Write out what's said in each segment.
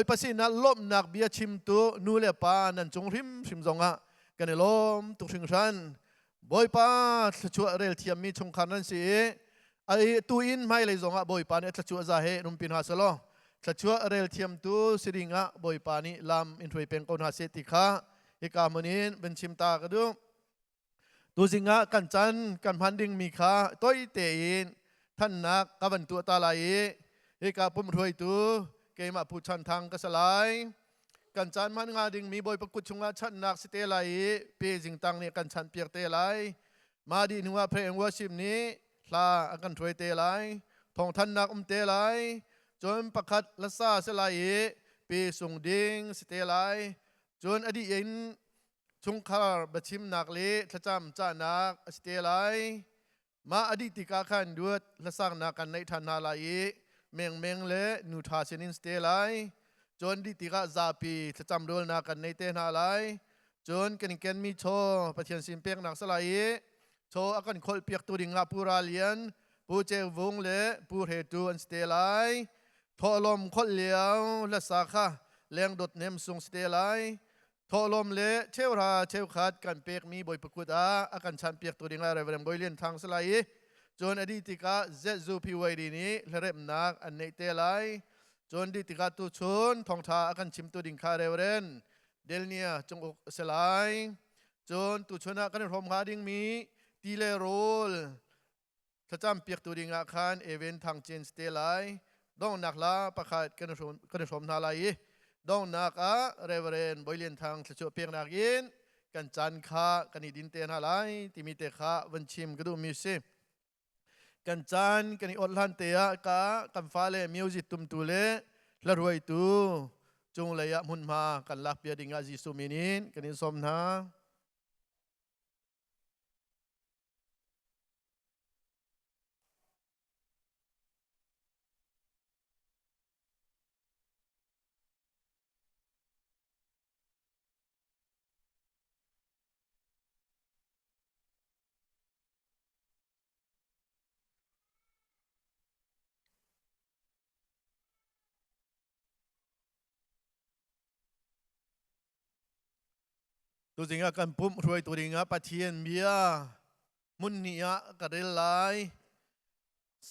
ยภาษีนั้นล้มหนักเบียชิมตัวนูเลปานันจงริมชิมจงะกันล้มตุกชิงชันบอยปาชัวเรลเทียมมีชงคันนั้นสิไอตูอินไม่เลยจงะบอยปาเนี่ยชัวจะเหนุ่มปินหาสโลชัวเรลเทียมตัวสิริงะบอยปานี่ลำอินทรีเป็นคนหาเสติขาอีกามุนินเป็นชิมตากระดูตัวสิงะกันจันกันพันดิ่งมีขาตัวเตยินท่านนักกับวันตัวตาลายอีกาปุ่มรวยตัวเกมาผู้ชันทางกสลายกันจันมันงาดิ่งมีบอยประกุชงะชันนักสเตลายเปจิงตังเนี่ยกันชันเปียกเตลายมาดีนึงว่าเพลงว่าชิมนี้ลาอากันรวยเตลายทองท่านนักเตลายจนประคัดละซาสลายเปส่งดิ่งสเตลายจนอดีตชุงคาร์บัชิมนักเละทจำจานักสเตลัยมาอดีติกาขันด้วยละสร้างนักกันในฐานะลายเมงเละนูทาเชนินสเตลัยจนดิติกาซาปีทจำโดนนักกันในเตนาลายจนกันมีโชปะเทียนสิมเปียกนักสลายโชอากันคนเปียกตัวดิ่งลาปูราเลียนปูเจวงเละปูเฮตูอันสเตลัยทอลมคนเลี้ยวละสาขาแรงดดเนมสุงสเตลัยทอลมเละเชวราเชวขาดกันเปียกมีบอยประกุดอากันชันเปียกตัวดิ่งอะไรเรื่องบอยเลียนทางสลายจนอดีติกาเจจูพิวดีนี้เริ่มนักอันในเตลัยจนดิติกาตุชนทองทาอากันชิมตัวดิ่งคาเรเวเรนเดลเนียจงอกสลายจนตุชนะกันรวมหาดิ่งมีตีเลโรลถ้าจำเปียกตัวดิ่งอาคารเอเวนทางเจนสเตลัยดองนักลาประคาดกันรวมนาลายดองนักเรเวเรนบอยเลียนทางสจวเปียงนักยินกันจันคากันดินเตนฮาไลที่มีเตคาวันชิมกระดูมิวสิกันจันกันอดลันเตียกากันฟ้าเลมิวสิตุมตุเลละรวยตูจงเลยะมุนมากันลักเปียดิงอาจิสุมินินกันอินสมนาตัวจริงกันปุ่มรวยตัวดิ่งปะเทียนเบียมุนเนียกระเดลไล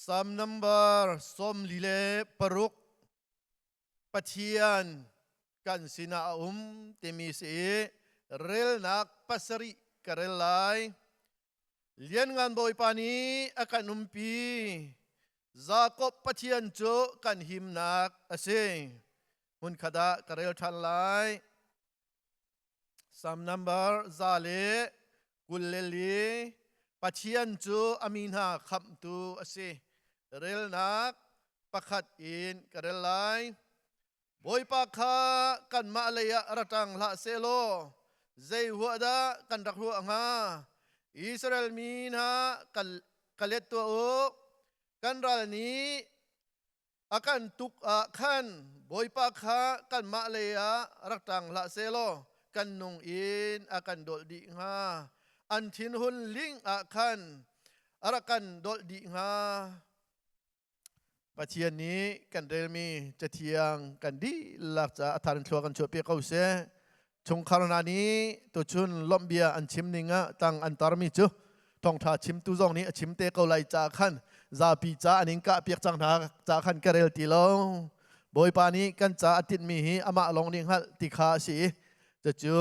ซัมนัมเบอร์สมลีเลปรุกปะเทียนกันสินาเตมิเสเรลนักปัสริกระเดลไลเลียนงานบอยปานีอากันนุมปีจากบปะเทียนโจกันหิมนักเสมุนขดากระเดลทันไลซัมนัมเบอร์ซาเลกุลเลลีปัจเจียนจูอามินาขับตูอเซเรลนักปักขัดอินกระเรลไลบอยปักขากันมาเลยะระตังละเซโลใจหัวดากันรักหัวงาอิสราเอลมีนากันเล็ดตัวโอกันรัลนี้อากันตุกอาขันบอยปักขากันมาเลยะระตังละเซโลกันนงอินอากันโดดดิงาอันทินหุนลิงอาคันอารักันโดดดิงาปัจเจียนนี้กันเรมีจะเทียงกันดีหลักจะทานทัวกันช่วยเปียกเอาเสชงคารนานี้ตัวชุนลอมเบียอันชิมนิงะตังอันตารมิจูทองทาชิมตุซองนี้ชิมเตกเอาไลจาขันซาปีจาอันนิงกะเปียกจังทาจาขันกระเรลตีโลบอยปานี้กันจาอติดมีอามาลองนิงฮัลติคาสีจะจู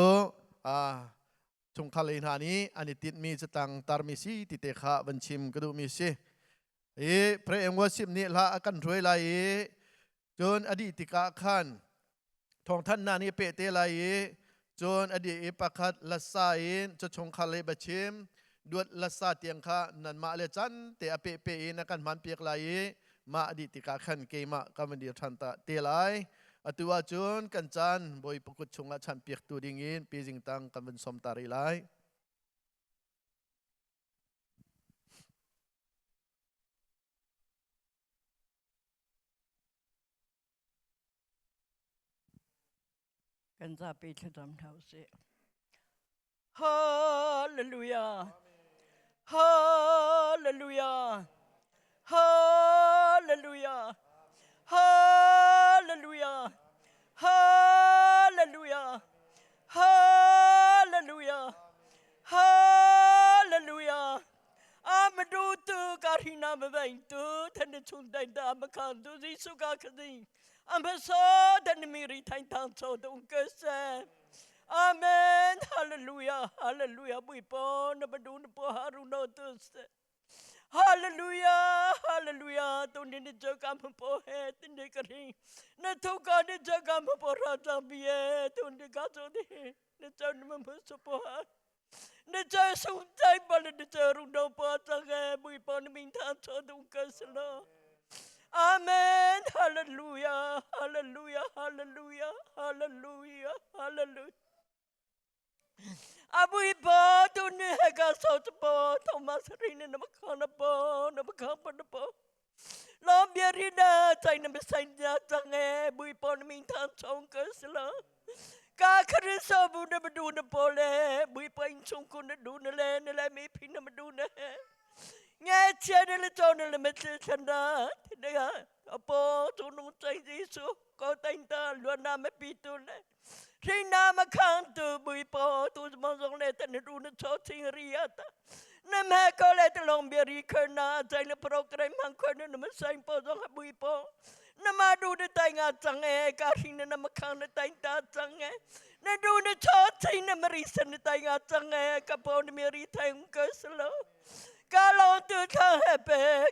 ชงคาเลนานี้อันนี้ติดมีจะตั้งตารมิสีติเตขาบัญชิมกระดูมิสีพระเองว่าสิบนี้ละกันรวยไลจนอดีติกาขันทองท่านนานี้เปเตไลจนอดีตประคัดละสายจะชงคาเลบัญชิมดวดละสาเตียงข้านันมาเลจันเตอเปนักันมันเปียกไลมาอดีติกาขันเกมะกำมันเดียทันตะเตไลอตัวจุนกันจันบอยปกุดชงอาชันเปียกตัวดิ่งอินปีจิงตังกันเป็นสมตาริไลกันจะไปทำเท่าเสียฮาเลลูยาฮาเลลูยาฮาเลลูยาฮาเลลูยาฮ ได้ตามมาคันตุสิสุกาคดีอัมพโซดันมีริทัยทางโซตุงเกษอาเมนฮาเลลูยาฮาเลลูยาบุยปอนบดูนปฮารุโนตุสฮาเลลูยาฮาเลลูยาตุนินจักรมปอเฮตินกรีนทุกการนจักรมปอราจาบีเอตุนกาโซดีนจันมันพุสปอฮานจัยสุใจบาลนจัยรุนโนปอจังเอบุยปอนมินทานโซตุงเกษลาอาเมนฮาเลลูยาฮาเลลูยาฮาเลลูยาฮาเลลูยาฮาเลลูยาอาบุยปอตุนเฮกาโซตปอทอมัสรินนมคานปอนมคาปนปอลอมเบียรินาใจนมสัญญาจังเอบุยปอนมินทานชงเกสลากาคริสบุนมาดูนปอเลบุยปอินชงกุนดูนเลนเลมีพินมาดูนเฮเงยเชนเลจอนเลเมเชชนาทีเดียปอตุนุใจยิสุก็ตังตาลวนนาเมปิตุเลที่นามาขังตัวบุยปอตัวสมองส่งเลยแต่ในรูนชอชิงริยตานั่นแม่ก็เลยตลองเบียรีเคินาใจในโปรแกรมมังคนนั้นมันใส่ปอส่งบุยปอนั่นมาดูในใจงาจังเอการที่นั่นมาขังในใจตาจังเอนั่นดูในชอชิงนั่นมาริสันในใจงาจังเอกับปอในเมียรีไทยมันก็สโลกาลองตัวข้าเฮเป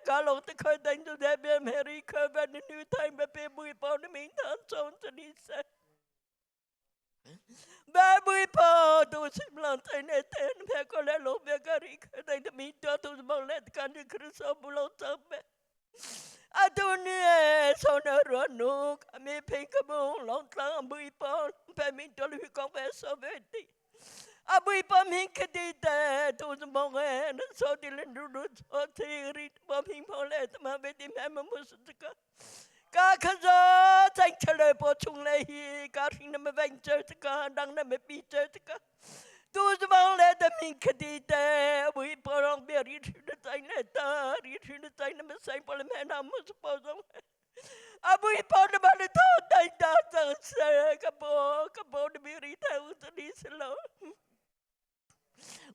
กาลองตัวเคยแต่งตัวเดบิเมรีเคยเป็นนิวไทยแบบบุยปอในมินทานโซนจะดีเสแบบบุยปอตัวสิบล้านใจในเต็นแม่ก็เลยลงเบียการีเคยแต่มีตัวตัวสมองเล็ดกันที่คริสต์บุลจับแม่อาตัวนี้โซนรัวนุกมีเพลงกระบุงลองตามบุยปอแม่มีตัวลูกของแม่โซเวตีอาบุยปอมิงคดีแต่ตัวสมองเอ็นโซดิเลนดูดูโซทีริตปอมิงพอเล็ดมาเวทีแม่มามุสติกากาขจรใจเฉลยปอชุงเลยการที่นั่นไม่แบ่งเจอตกาดังนั่นไม่ปีเจอตกาตัวสมองเล็ดมิงคดีแต่บุยปอลองเบียรีที่นั่นใจเล็ดตารีที่นั่นใจนั่นไม่ใส่ปอลแม่น้ำมุสปอสงอาบุยปอนั่นมันท้องใจตาจังเสกปอนั่นมีรีเทอุตดีสโล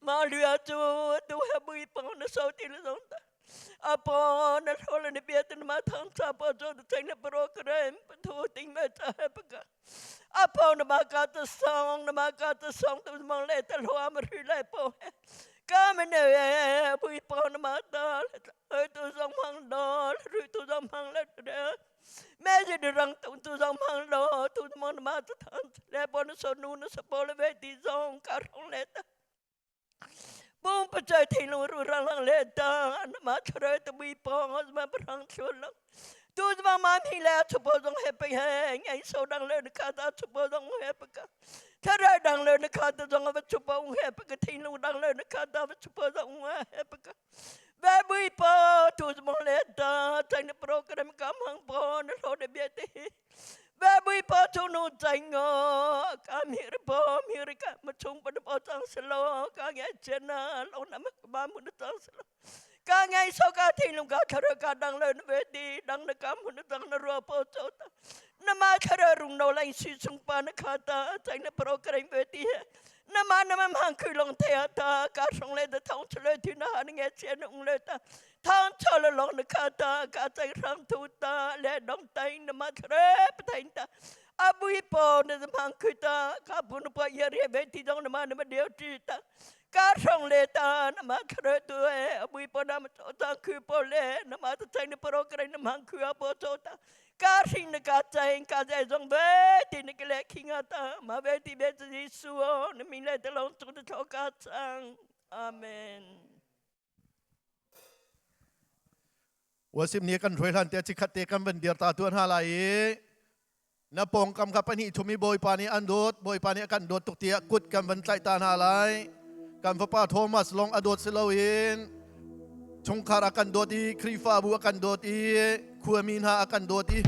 มาเลือจูตัวบุยปอนั่นโซติลสงตาอาปอนนั่นคนในเบียดมาทางซาปอจอดใจในโปรแกรมปทูติงแม่จะให้ปะกะอาปอนมากาตสองตัวมองเล่ตลัวมาริไลปอก็ไม่เนยบุยปอนมาตาตัวสองพังดอลหรือตัวสองพังเล็ดเด้อแม่จะได้รังตัวสองพังดอตัวมองมาตาแล้วปอนสนุนสปอลเวทีซองการของเล็ดบุ้งปัจจัยที่เรารู้รังเลตานมาเฉลยตะบีปองมาพลังชวนลังตัวจะมาพิแล้วชุบปองเฮปแหงไอ้โซดังเลยนะคะตาชุบปองเฮปกะถ้าได้ดังเลยนะคะตาจงเอาชุบปองเฮปกะที่เราดังเลยนะคะตาชุบปองเฮปกะแบบบีปอตัวจะมองเลตาใจในโปรแกรมกำลังปอนเราได้เบียดแบบบุยปอชนุใจงอกามีระบมีริกามาชงปนปอจังสโลกาไงเจนาเรานำบามุนจังสโลกาไงสกาที่ลุงกาคารกาดังเลยนเวดีดังนกามุนจังนรัวปอจอตนมาคารรุงโนไลซิสุงปานคาตาใจในโปรแกรมเวทีนมาหังคือลงเทียตากาสงเลตท้องเฉลยที่นาไงเจนอุงเลตทางชลลงนคาตากาใจรังทูตาและดองไตนมาเทรปไตนตาอาบุยปอนนมังคือตากาบุนปอยเรียเวทีจงนมาเดียวจีตากาสงเลตานมาเทรตัวอาบุยปอนมาโจตาคือปอเลนมาตใจในโปรแกรมนมังคืออาปอโจตากาสินกาใจจงเวทีนกเลคิงาตามาเวทีเบจยิสุนมิเลตลงจุดโชกาจังอาเมนว่าสิบนี้กันรวยทันเตียจิขัดเตกันเป็นเดียร์ตาตัวหาลายนับปองกำกับปนิชุมีบอยปานีอันโดดบอยปานีกันโดดตุกเตียกุดกันเป็นใจตาหาลายกันพระป้าโทมัสลงอโดดสิลาวินชงคารากันโดดอีครีฟาบัวกันโดดอีคัวมีนหากันโดดอี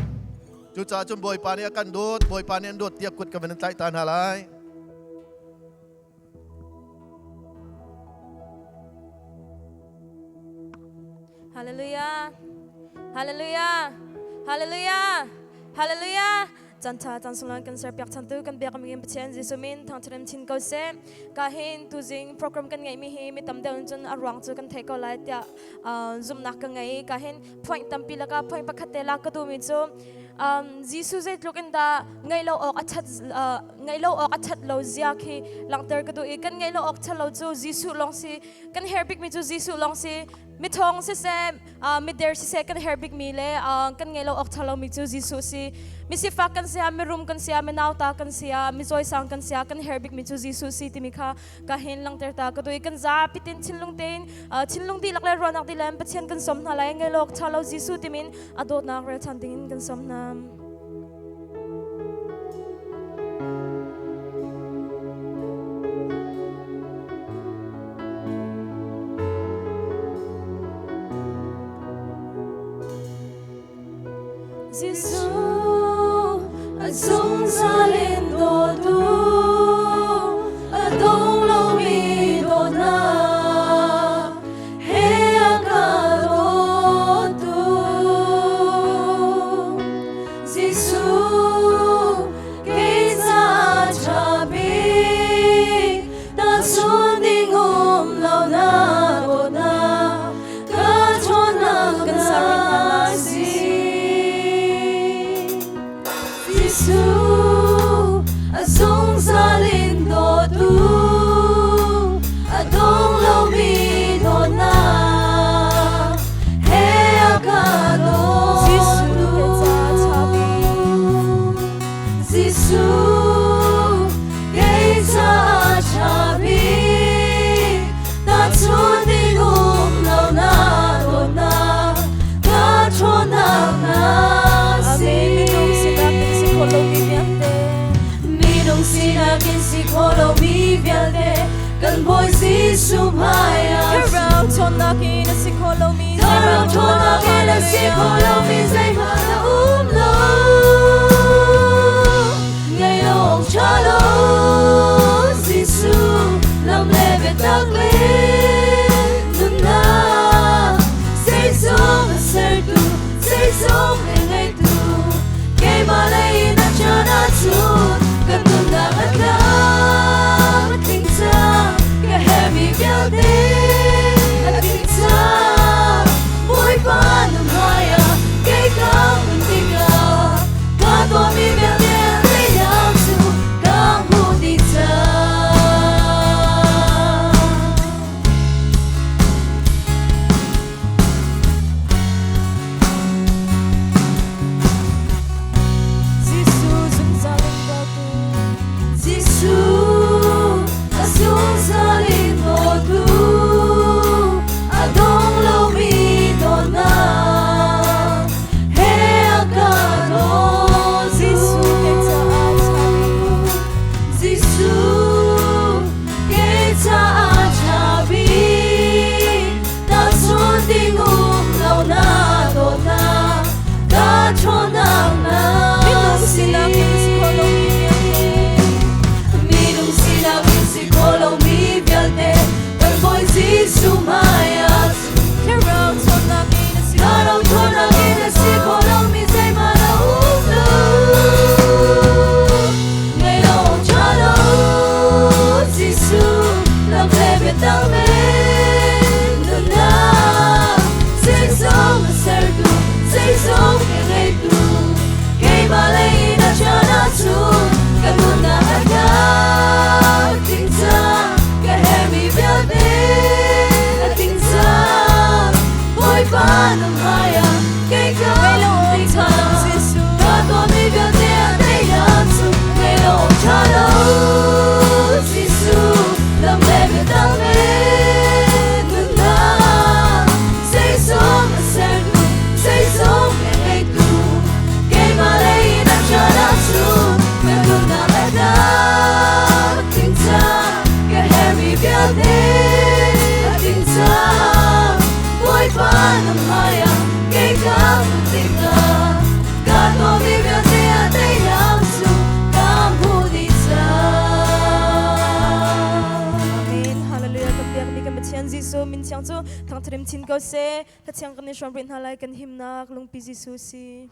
จุจ่าจนบอยปานีกันโดดบอยปานีอันโดดเตียกุดกันเป็นใจตาหาลายฮาเลลูยาฮาเลลูยาฮาเลลูยาฮาเลลูยา จันทาจันสุลันกันเสิร์ฟอยากฉันตู้กันเบียกันมีเพื่อนจิสุมินทางเทรมชินเขาเซ่กาเห็นตัวจริงโปรแกรมกันไงมีตำเดินจนอรวงจูกันเทก็ไล่เดียซุ่มนักกันไงกาเห็นพอยตั้มปีละก็พอยปักขัดเตลักก็ดูมิจูจิสุเจตลูกันดาไงเราออกอัดชัดเราเสียคีหลังเตอร์ก็ดูอีกันไงเราออกชัดเราจูจิสุลองสิกันเฮร์บิกมิจูจิสุลองสิมิทองสิเซมิเดอร์สิเซกันเฮร์บิกมีเลยกันไงเราออกชัดเรามิจูจิสุสิมิสิฟักกันเสียมิรุมกันเสียมินาวตากันเสียมิจอยสังกันเสียกันเฮร์บิกมิจูจิสุสิที่มีค่ะกาเห็นหลังเตอร์ตาก็ดูอีกันจ้าพิตินชินลุงเตนชินลุงดีหลักเลยรอนักดีแลมปะเชียนกันสมนาไลไงเราออกชัดเราจิสุที่มินอดนักเรชันตินกันสมนาม Giêsu sống ra lên đồ tu đông lâu mi đồ na he cả đồ tu Giêsu cái giá cha bi ta xuống đi ngom lâu na đồ na cả chốn na cả Giêsu sống ra lên đồ tu đông lâu mi đồ na he cả đồ Giêsu cái giá cha bi ta chốn đi ngom lâu na đồ na cả chốn na Cần bồi Giêsu maya Karao thona kina si kolo mi Karao thona kina si kolo mi dây mà đã lo Ngày lòng cha lo Giêsu làm lệ về tắc lên Nâng na Xây sống và sơ tu Xây sống về ngày tu Ngày mà lấy na cha na chút Cần nâng na ngất na Tình ta Cái hè mi biểu tế Tình ta Mỗi ba năm hai Cái cao mình tình à Cả tổ mi biểu tế Để làm dù Càng hô đi ta Giêsu dừng ra lên bao tu Giêsu xuống ra lên đồ tu đông lâu mi đồ na he cả đồ Giêsu cái cha cha bi ta xuống đi ngục lâu na đồ na cả chốn na mi nung xin la kim si kolo mi nung xin la kim si kolo mi vialte cần bồi Giêsu maya Karao thona kina si Karao thona kina si kolo mi dây mà đã lo ngày lâu cha lo Giêsu làm lệ về tăng lên nâng na xây sống và sơ tu xây sống về ngày tu ngày mà lấy na cha na chút cả buồn na hát ca tình ta cả hè mi biểu tế tình ta mỗi ba năm hai cái cao tình ta cả tổ mi biểu tế để làm sự ngày lâu cha lo Giêsu làm lệ về tăng lên nâng na xây sống và sơ tu xây sống về ngày tu ngày mà lấy na cha na chút cả buồn na hát ca tình ta cả hè mi biểu tế tình ta mỗi ba năm hai cái cao tình ta cả tổ mi biểu tế để làm sự cảm hô đi ta Amen Hallelujah kan biak ni kan bachian Giêsu min chiang chu thang threm chin ko se ta chiang kan ni shom prin halai kan himnak lung pi Giêsu si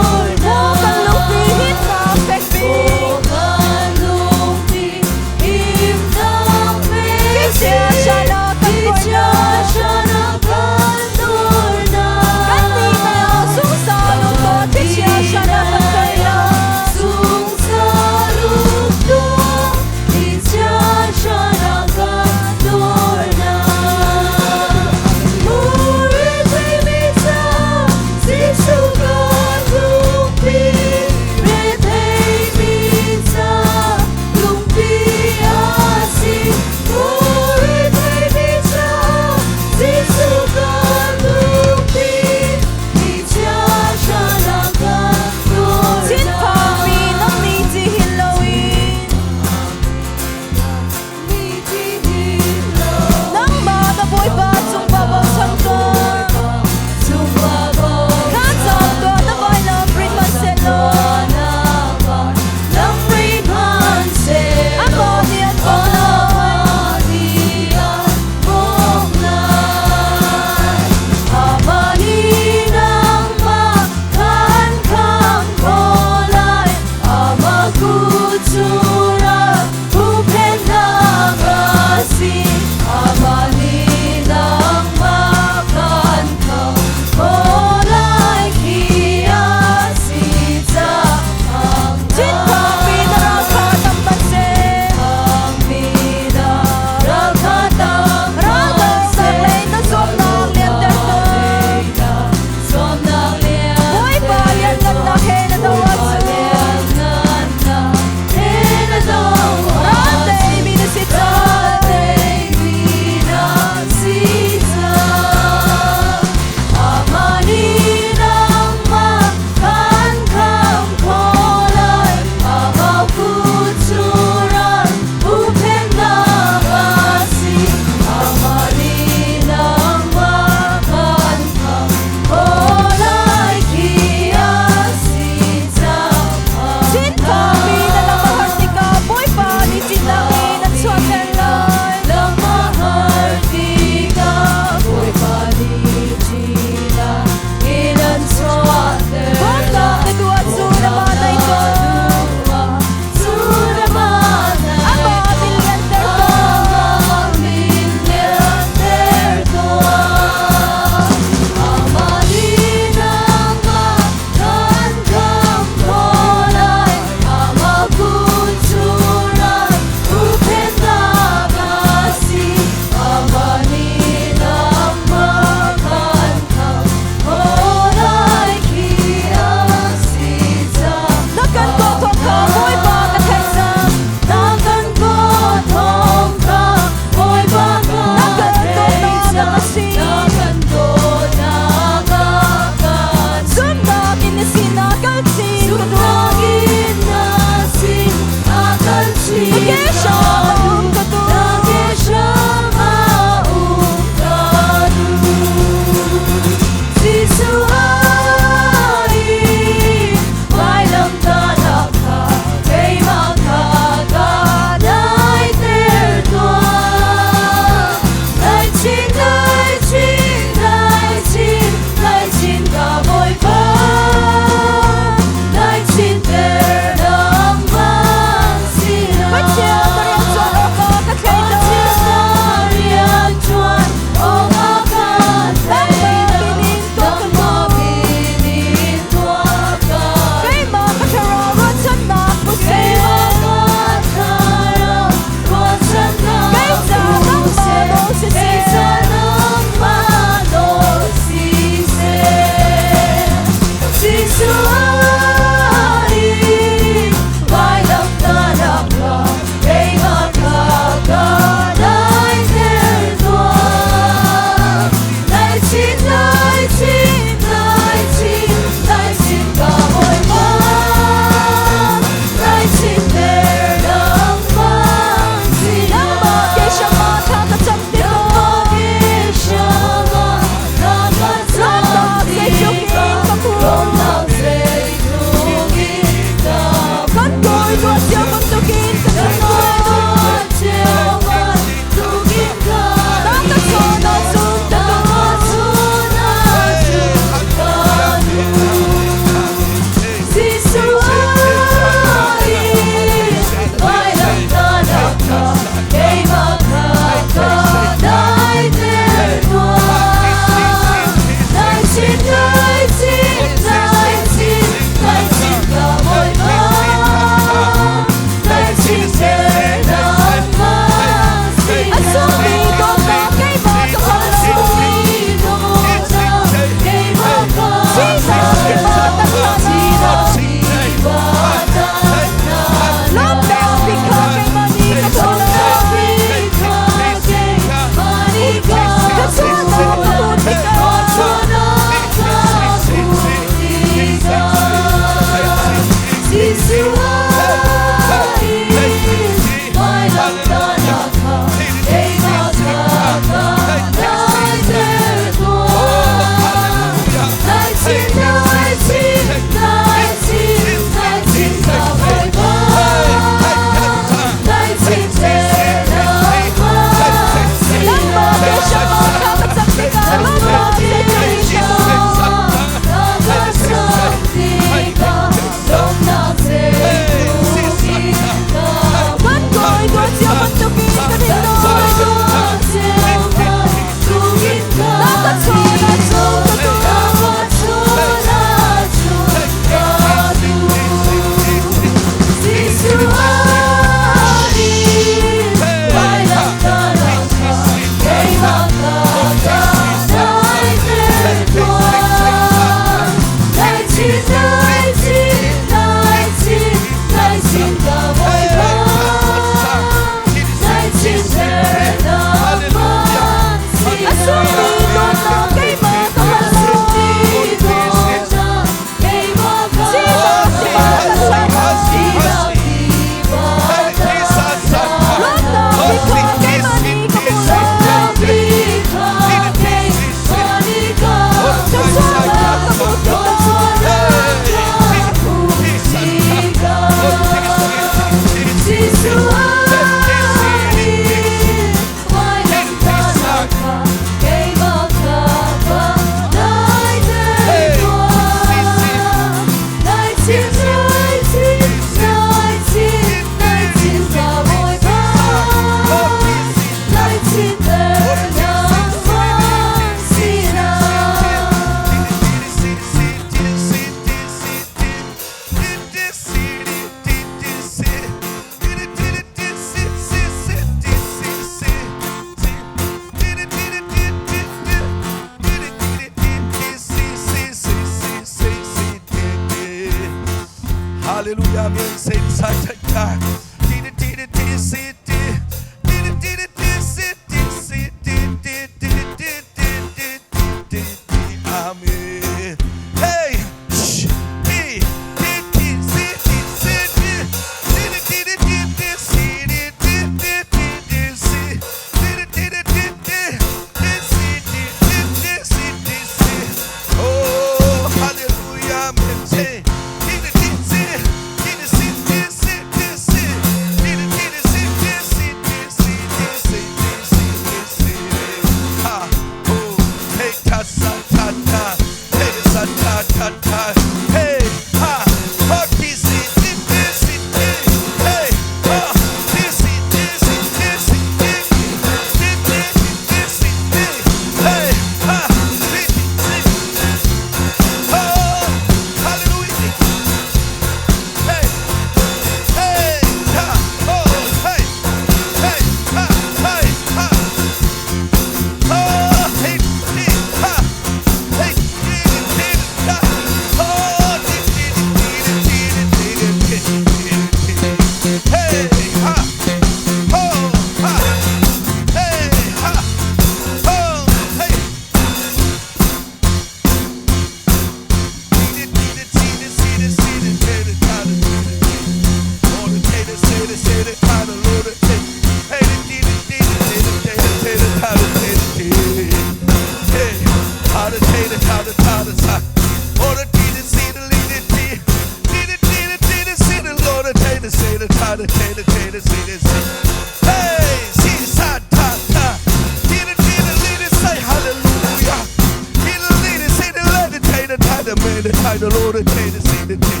The Lord of Canaan, see the day.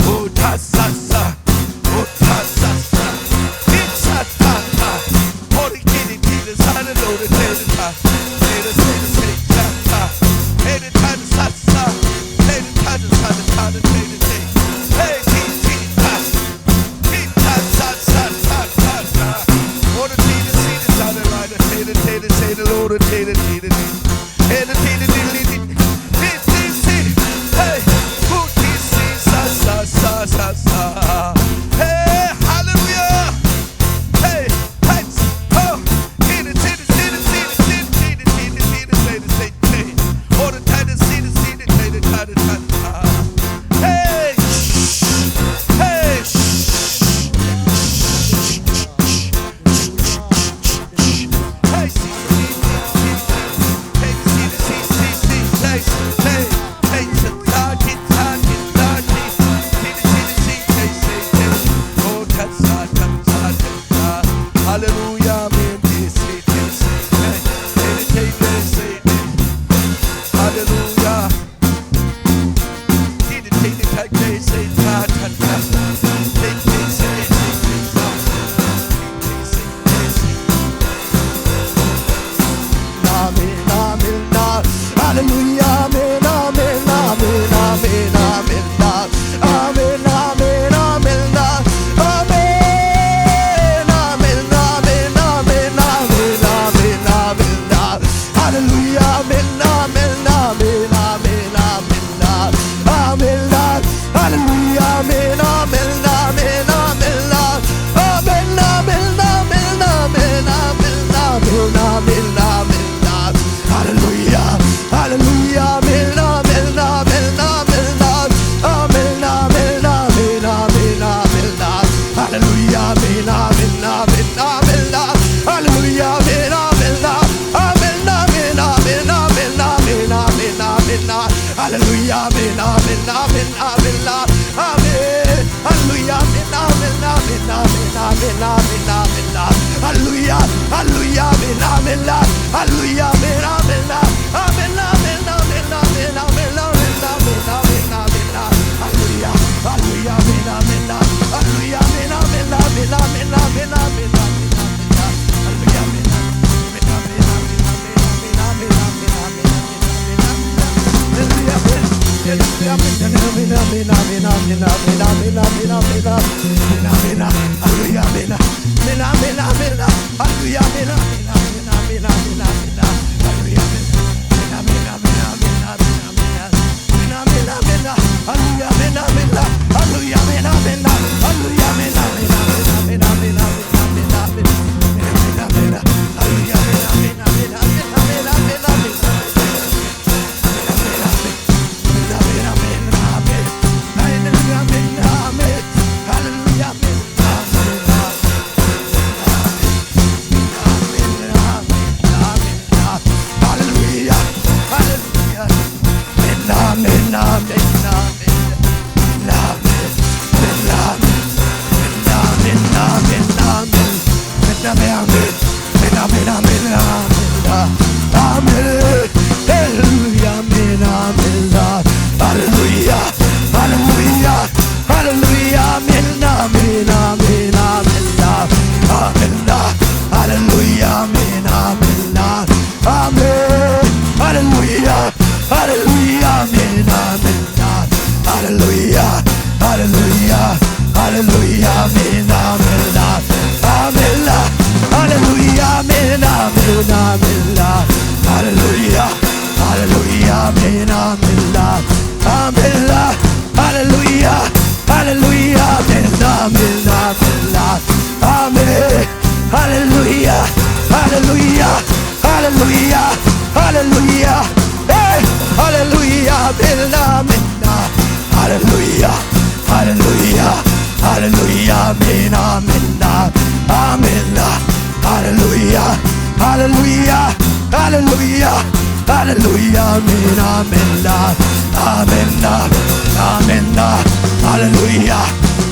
Oh, ta sa sa, oh ta sa sa, it's ta ta ta. Oh, the kitty kitty, sign the Lord of Canaan, ta. Say the ta ta. Hey the ta sa sa, hey the ta sa ta the day. Hey ti ta, ti ta sa sa ta ta ta. Oh, the kitty see the sign the right, say the Lord of Canaan, hey the kitty kitty. Sa sa, hey, hallelujah, hey, heights, oh, see the, say all the time, see the, hey, hey, Hallelujah, amen, Hallelujah, hallelujah, amen, amen, Lord. Amen, Lord. Amen, Lord. Hallelujah,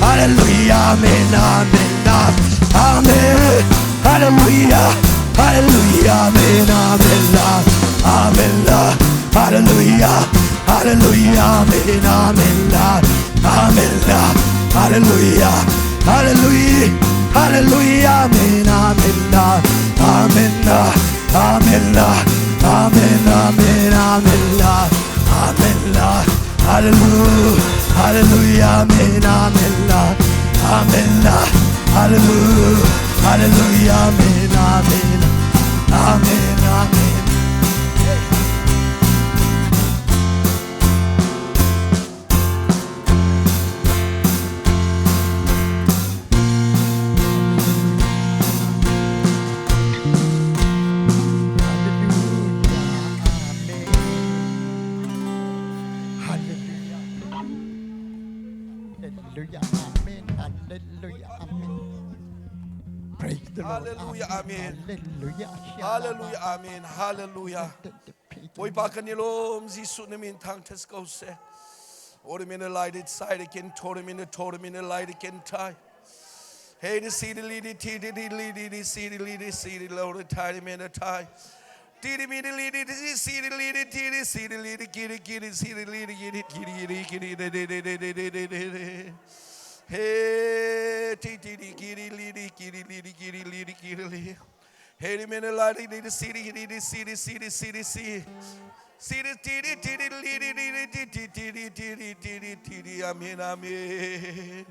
hallelujah, amen, amen, Lord. Amen, hallelujah, hallelujah, amen, amen, Lord. Amen, Lord. Hallelujah, hallelujah, amen, amen, Lord. Amen, Lord. Hallelujah, hallelujah, hallelujah, amen, amen, Lord. Amen, Lord. Amen, Lord. Amen, amen, amen, Lord. Amen, Lord. Hallelujah, hallelujah, amen, amen, Lord. Amen, Lord. Hallelujah, hallelujah, amen, amen, amen, amen. Hallelujah, amen, hallelujah, amen. Praise the Lord. Hallelujah, amen. Hallelujah, Hallelujah, amen. Hallelujah. Boy bakanilom zisu namin tang tesco se. Or him in the light side again, told him in the light again tie. Hey, the city lead it, the city lead it, city load the tie him in a tie. Did him in the lead it, the city lead it, the city lead it, get it, city lead it, get it. Hey, kitty. Hey, him in the light, the city, amen, amen.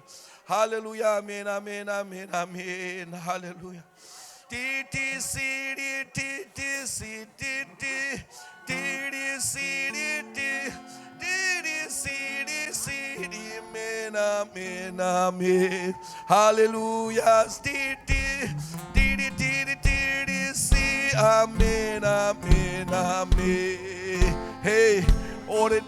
Hallelujah, amen, amen, amen, amen. Hallelujah. Amen, amen, amen. Hallelujah. Amen, amen, amen. Hey, all the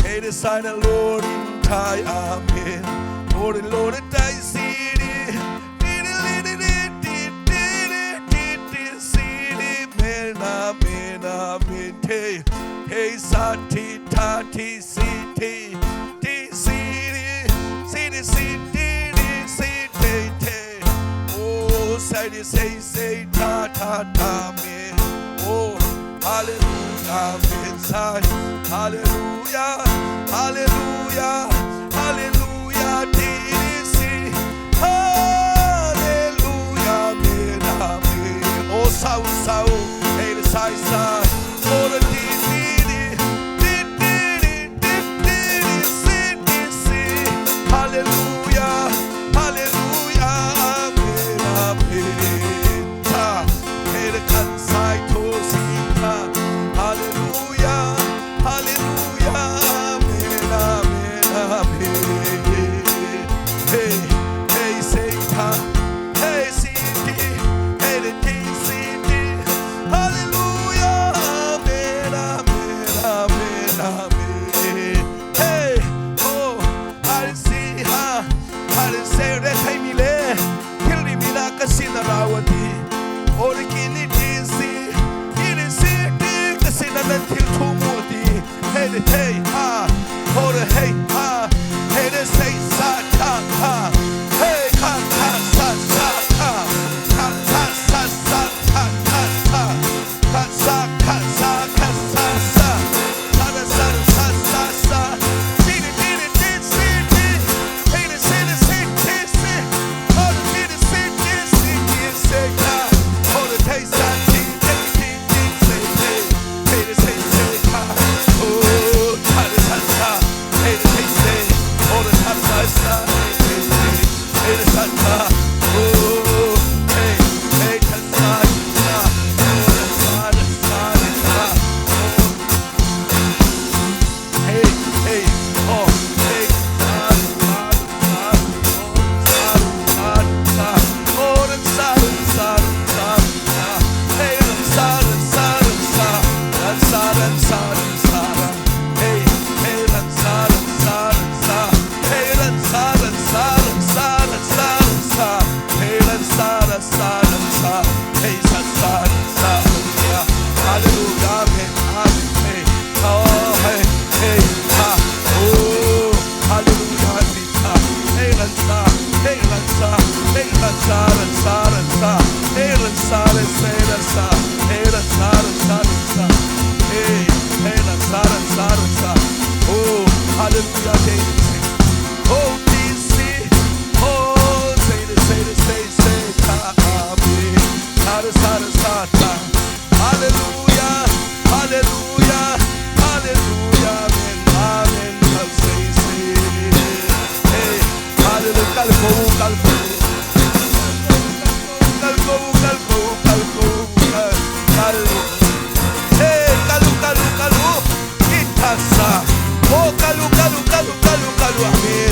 hey, the sign of Lord in Thai, amen. Lord, Lord, I see it. Amen, amen. Hey, sati, tati, city, oh, say, ta, amen. Oh, hallelujah, amen, hallelujah, hallelujah, hallelujah, hallelujah, amen, amen. Oh, sao, hey, the side, oh, the hallelujah, hallelujah, amen, amen. Hey, the kansai to sita, hallelujah, hallelujah, amen, amen, amen. Hey, Sita, hey, city, hey, the city, hallelujah, amen, amen, amen, amen. Hey, oh, I see her, I say that I mean, kill me like a sinner. Or the kidney dizzy, it is sick, the sinner until two more. Hey, the hey, or the hey, hey, the say, sa, hey, ka, sa, sa. Hey,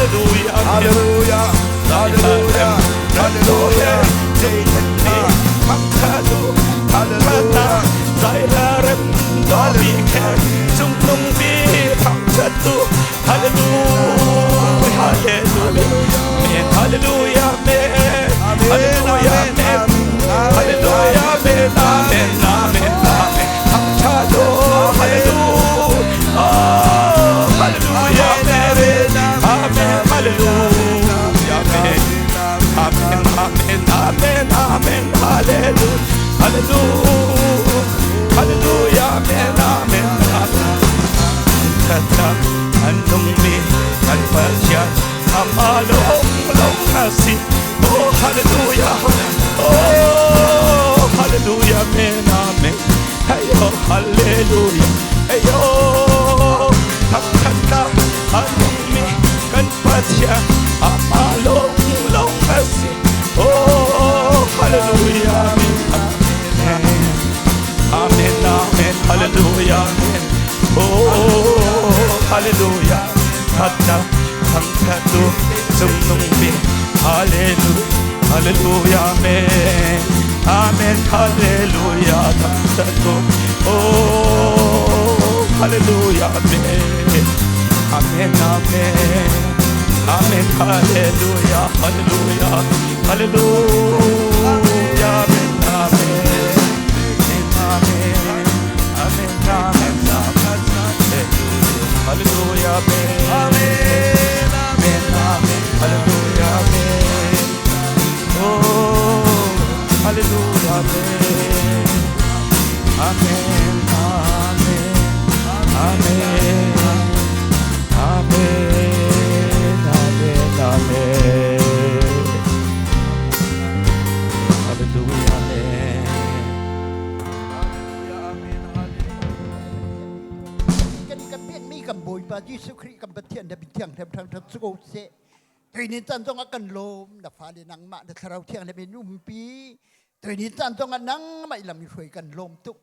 hallelujah, hallelujah, hallelujah, hallelujah, hallelujah, Zairem dobi ke Chungkhar bi pangchatu hallelujah, hallelujah, hallelujah, hallelujah, hallelujah, amen, amen, amen, amen, pangchatu hallelujah, oh hallelujah, amen, amen, hallelujah, amen, amen, amen, amen, amen, hallelujah, hallelujah, hallelujah, amen, amen, amen. Kata anong mi alpasya amalong long nasi. Oh hallelujah, oh hallelujah, amen, amen. Ayo hallelujah, ayo kata anong mi alpasya amalong long nasi. Oh hallelujah, amen, amen, amen, amen, hallelujah, amen. Oh hallelujah, kata pangkatu sumnungbi hallelujah, hallelujah, amen, amen, hallelujah, pangkatu oh hallelujah, amen, amen, amen, amen, hallelujah, hallelujah, hallelujah, amen, amen, amen, amen, amen. Hallelujah, amen, amen, amen, amen, hallelujah, amen. Oh, hallelujah, amen, amen, amen, amen, amen, amen, amen. Hallelujah, amen. Hallelujah, amen, hallelujah. Kan kan pian mi kan boy pa Yesu Christ kan batian da bitiang tam tam tam sugo se Tuy ni tan tong akan lom na fali nang ma da tharau tiang da benum pi Tuy ni tan tong nang mai lam shoi kan lom tuk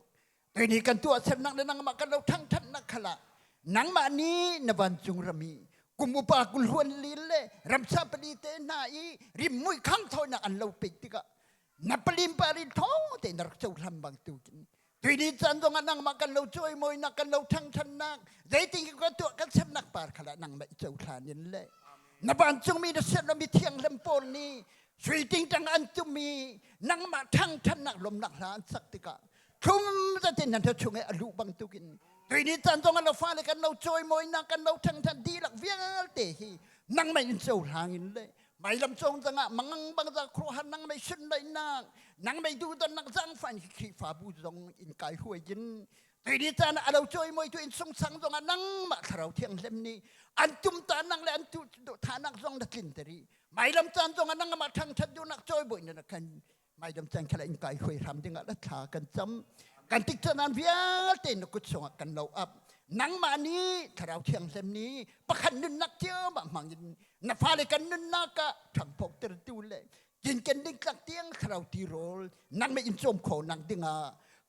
Tuy ni kan tua sen nang da nang ma kan lo thang that nak khala nang ma ni na ban chung rami kumupa kul huan lile ram sa pali te na I rim mui khang thoi na an lo pek tika na palim pari tho te nar chau lam bang tu kin Tuy ni tan tong nang ma kan lo choi moi na kan lo thang than nak dei ting ko tu kan sem nak par khala nang ma chau than yin le na ban chung mi da set na mi thiang lem pol ni sui ting tang an tu mi nang ma thang than nak lom nak la an sak tika thum ta tin nan ta chung e alu bang tu kin Tuy ni tan tong lo fa le kan lo choi moi na kan lo thang than di lak vial te hi nang ma in chau hang in le mai lam chong tanga mangang bang za kro han nang mai sun lai nak nang mai du tan nak zang fan khi fa bu zong in kai huai yin Tuy ni tan a lo choi moi tu in sung sang zong nang ma tharau thiang lem ni an tum ta nang le an tu tha nak zong da kin teri mai lam tan zong nang ma thang that du nak choi boi na kan mai lam chang khala in kai huai ram ding la tha kan cham kan tik tan an vial te na kut song kan lo up nang ma ni tharau thiang lem ni pakhan nun nak tia ma mangin na fa le kan nun naka thang pok ter tu le jin ken ding klak tiang tharau ti rol nang me in chom kho nang dinga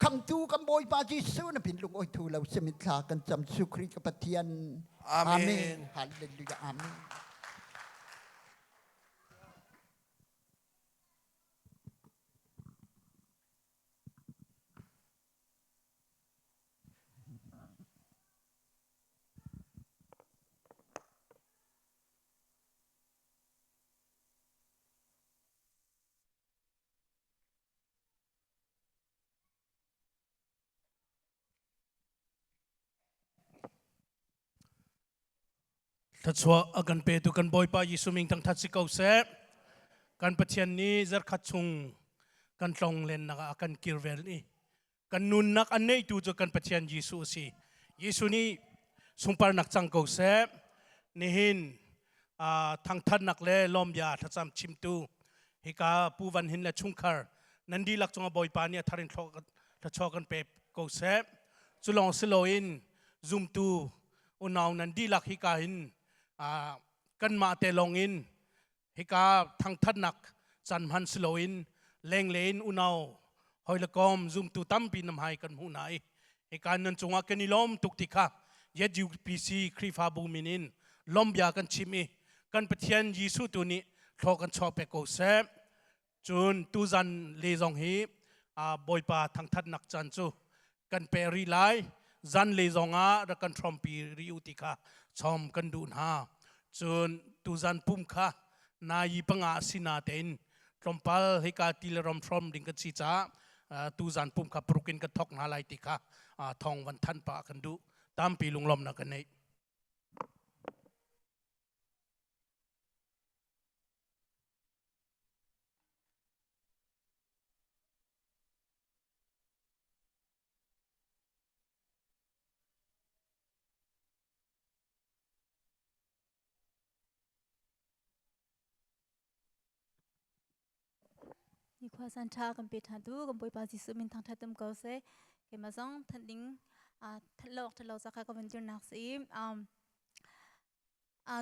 คำตูคำบอยปาจีซูนเป็นลุงอ้อยทูเราเสมิทากันจำสุคริกปะเทียนอาเมนฮาเลลูยาอาเมน ทัดชัวกันเปตุกันบอยปายิสุมิงทั้งทัดสิเกาเสกันปะเทียนนี้จะขัดชุงกันตรงเลนนักกันกิรเวลนี้กันนุนนักอันนี้ตูจะกันปะเทียนยิสุสิยิสุนี้สุงปาร์นักจังเกาเสนี่หินทั้งทัดนักเล่ลอมยาทัดจำชิมตูฮิกาปูวันหินและชุงคาร์นันดีลักจงบอยปาเนี่ยทารินทัดชัวกันเปเกาเสจุลองสิโลอินซุมตูอุณาวนันดีลักฮิกาหินกันมาเตลงอินฮิกาทางทัดนักจันพันสโลอินแรงเลนอุณาวหอยละกอมซุมตูตั้มปีน้ำหายกันหูไหนฮิกานันจงอากันนิลอมตุกติกะเยดยูพีซีครีฟาบูมินินลอมบยากันชิมี กันปะเทียนยิสุตัวนี้ทอกันชอบไปกูเซจุนตูจันเลซองฮีบอยปาทางทัดนักจันจูกันเปรีไลจันเลซองระกันทรอมปีริอุติกาชอมกันดูนฮาจุนตูจันปุ่มค่ะนายปังอาสินาเตนทรอมพัลให้กาติลรอมทรอมดิ่งกันสิจ้าตูจันปุ่มค่ะปรุกินกันทอกนาไลติกาทองวันทันปากันดูตามปีลุงลมนักกันเนย นี่ความสันทากันเป็นทันดูกันบ่อยปาจิสุมินทางทัดเต็มเกาเสเกมาซ่องทันดิ้งทัดโลกสักการกันเป็นจุดนักสิ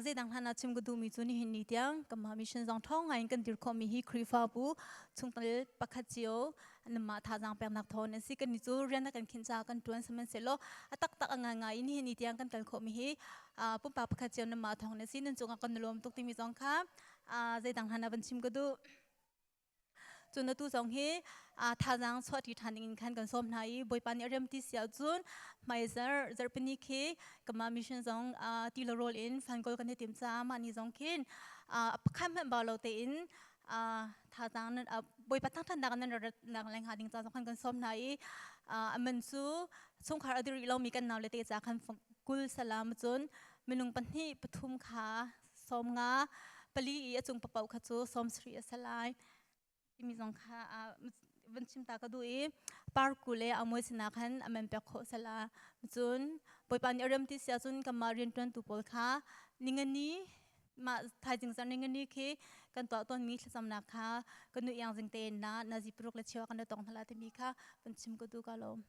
เจดังท่านอาชิมก็ดูมีจุนี่เห็นนิดยังกับมามิชันจองท้องไงกันดิรคอมีฮีครีฟาบูชุงตัลปักขัดเจียวนมาท่าจางเป็นนักทอนสิกันนิจูเรียนกันขินจากกันตัวนสมัยเสโลตักงายนี่เห็นนิดยังกันตัลคอมีฮีปุ่มปักขัดเจียวนมาทองสินั่นจงกันรวมตุกที่มีจองค่ะเจดังท่านอาบันชิมก็ดูจุนตู้สองเฮท่าจางสวัสดิทานอินคันกันส้มไทยบอยปานเรียมที่เสียจุนไม่เจอเป็นนิเคกับมามิชันจงตีละโรลอินฟันกอลกันในทีมจ้ามานี่จงคินข้ามเป็นบอลเราเตินท่าจางนั้นบอยปานทั้งนักนั้นนักแรงหาดิ่งจ้าสำคัญกันส้มไทยมันสู้สงขลาอดีตเรามีกันนาวเลเตจ้าคันกุลสลามจุนมินุงปันที่ปทุมขาส้มงาปลีจุงปะเป่าขจูส้มสรีสลายมีสองค่ะวันชิมตาก็ดูปาร์กุเลอมวยสนาคันอเมนเปโคสลาจุนปอยปานเริ่มที่เสียจุนกับมาเรียนตันตุปอลค่ะนิ่งนี้มาไทยจริงจังนิ่งนี้คือกันตัวต้นมีสำนักค่ะกันดูอย่างจริงเตนนะนาจิปรุกเลเชียวกันตรงทลาที่มีค่ะวันชิมก็ดูกันลม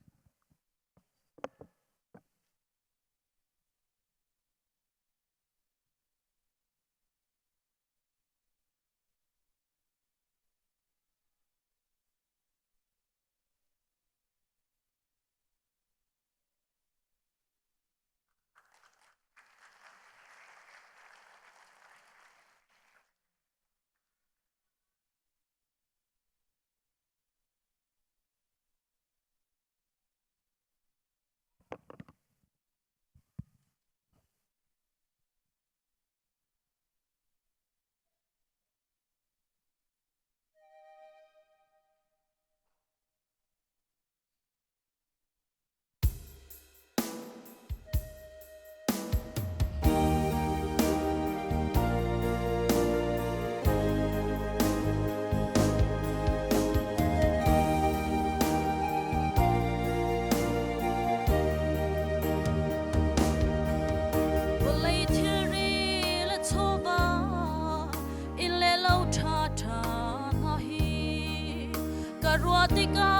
Tika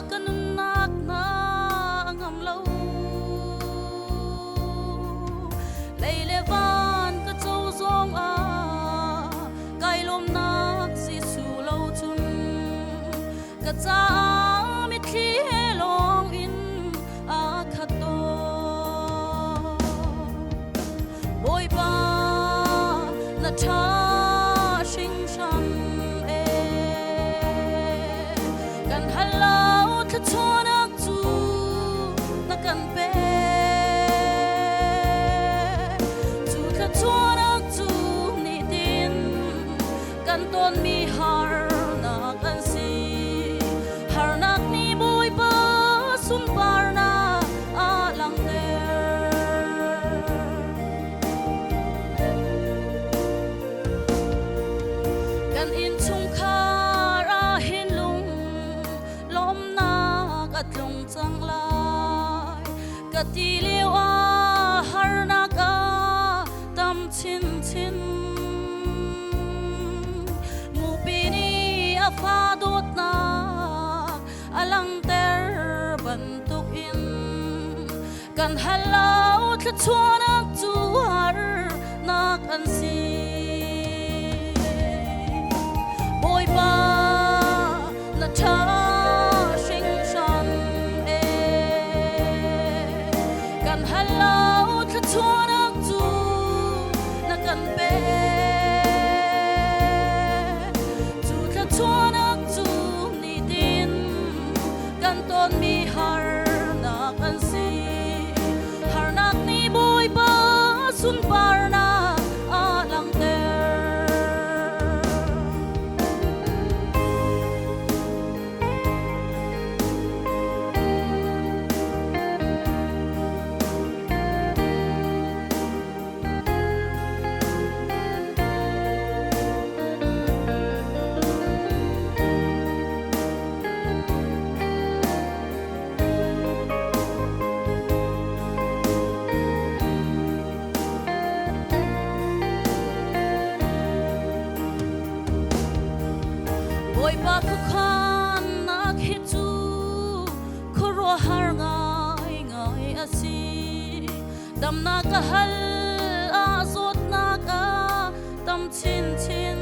kanun nak na ngam lo leile van ka chou zong kai lom nak si su lo chun ka cha mi thi long in khato boy ba na tha sing shan Chunak chu na kan pe chu tha chunak chu ni tin kan ton mi har na kan si har nak ni boy pa sun par na lang der kan in Chungkhar hin lung lom at lung chang lai kati liu har na ka tam chin chin mu pini a fa dot na alang ter ban tuk in kan halau thla chuanak chu har nak an si boy ba na tha Hello, to turn up to na kan be ba khu khan na khitu khuro har ngai ngai asi dam na ka hal a zot na ka tam chin chin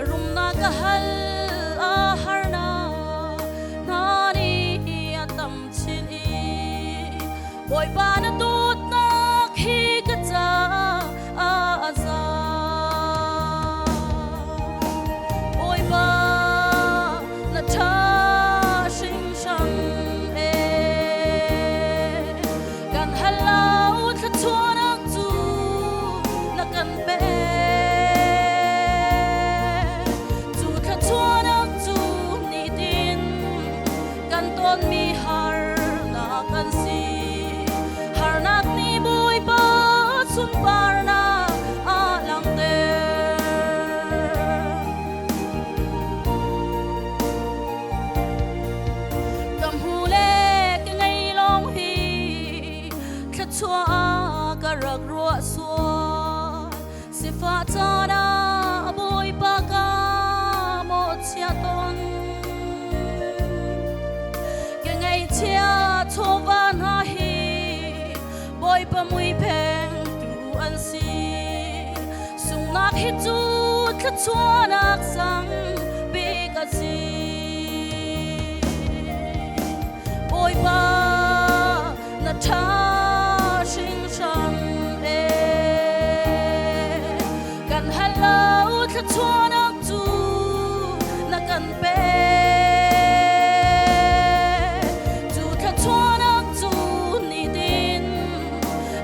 rum na ka hal a har na na ni a tam chin i boy ba na tut na khi ka cha a za boy ba na tha sing shang e kan halau tha chuan ang chu na kan be chu tha chuan ang chu ni din kan ton mi har na kan si har nak ni boy ba sun par na a lang te cầm hu lê cái ngày long hi khát chua cả rắc rùa xua si pha cha na boy ba ka một chia ton cái ngày chia cho van ha hi boy ba mui peng tu an si sung nak hi chu khát chua nak sang bi ka si boy ba na tha sing shang e kan halau tha chuan ang chu na kan pe chu tha chuan ang chu ni din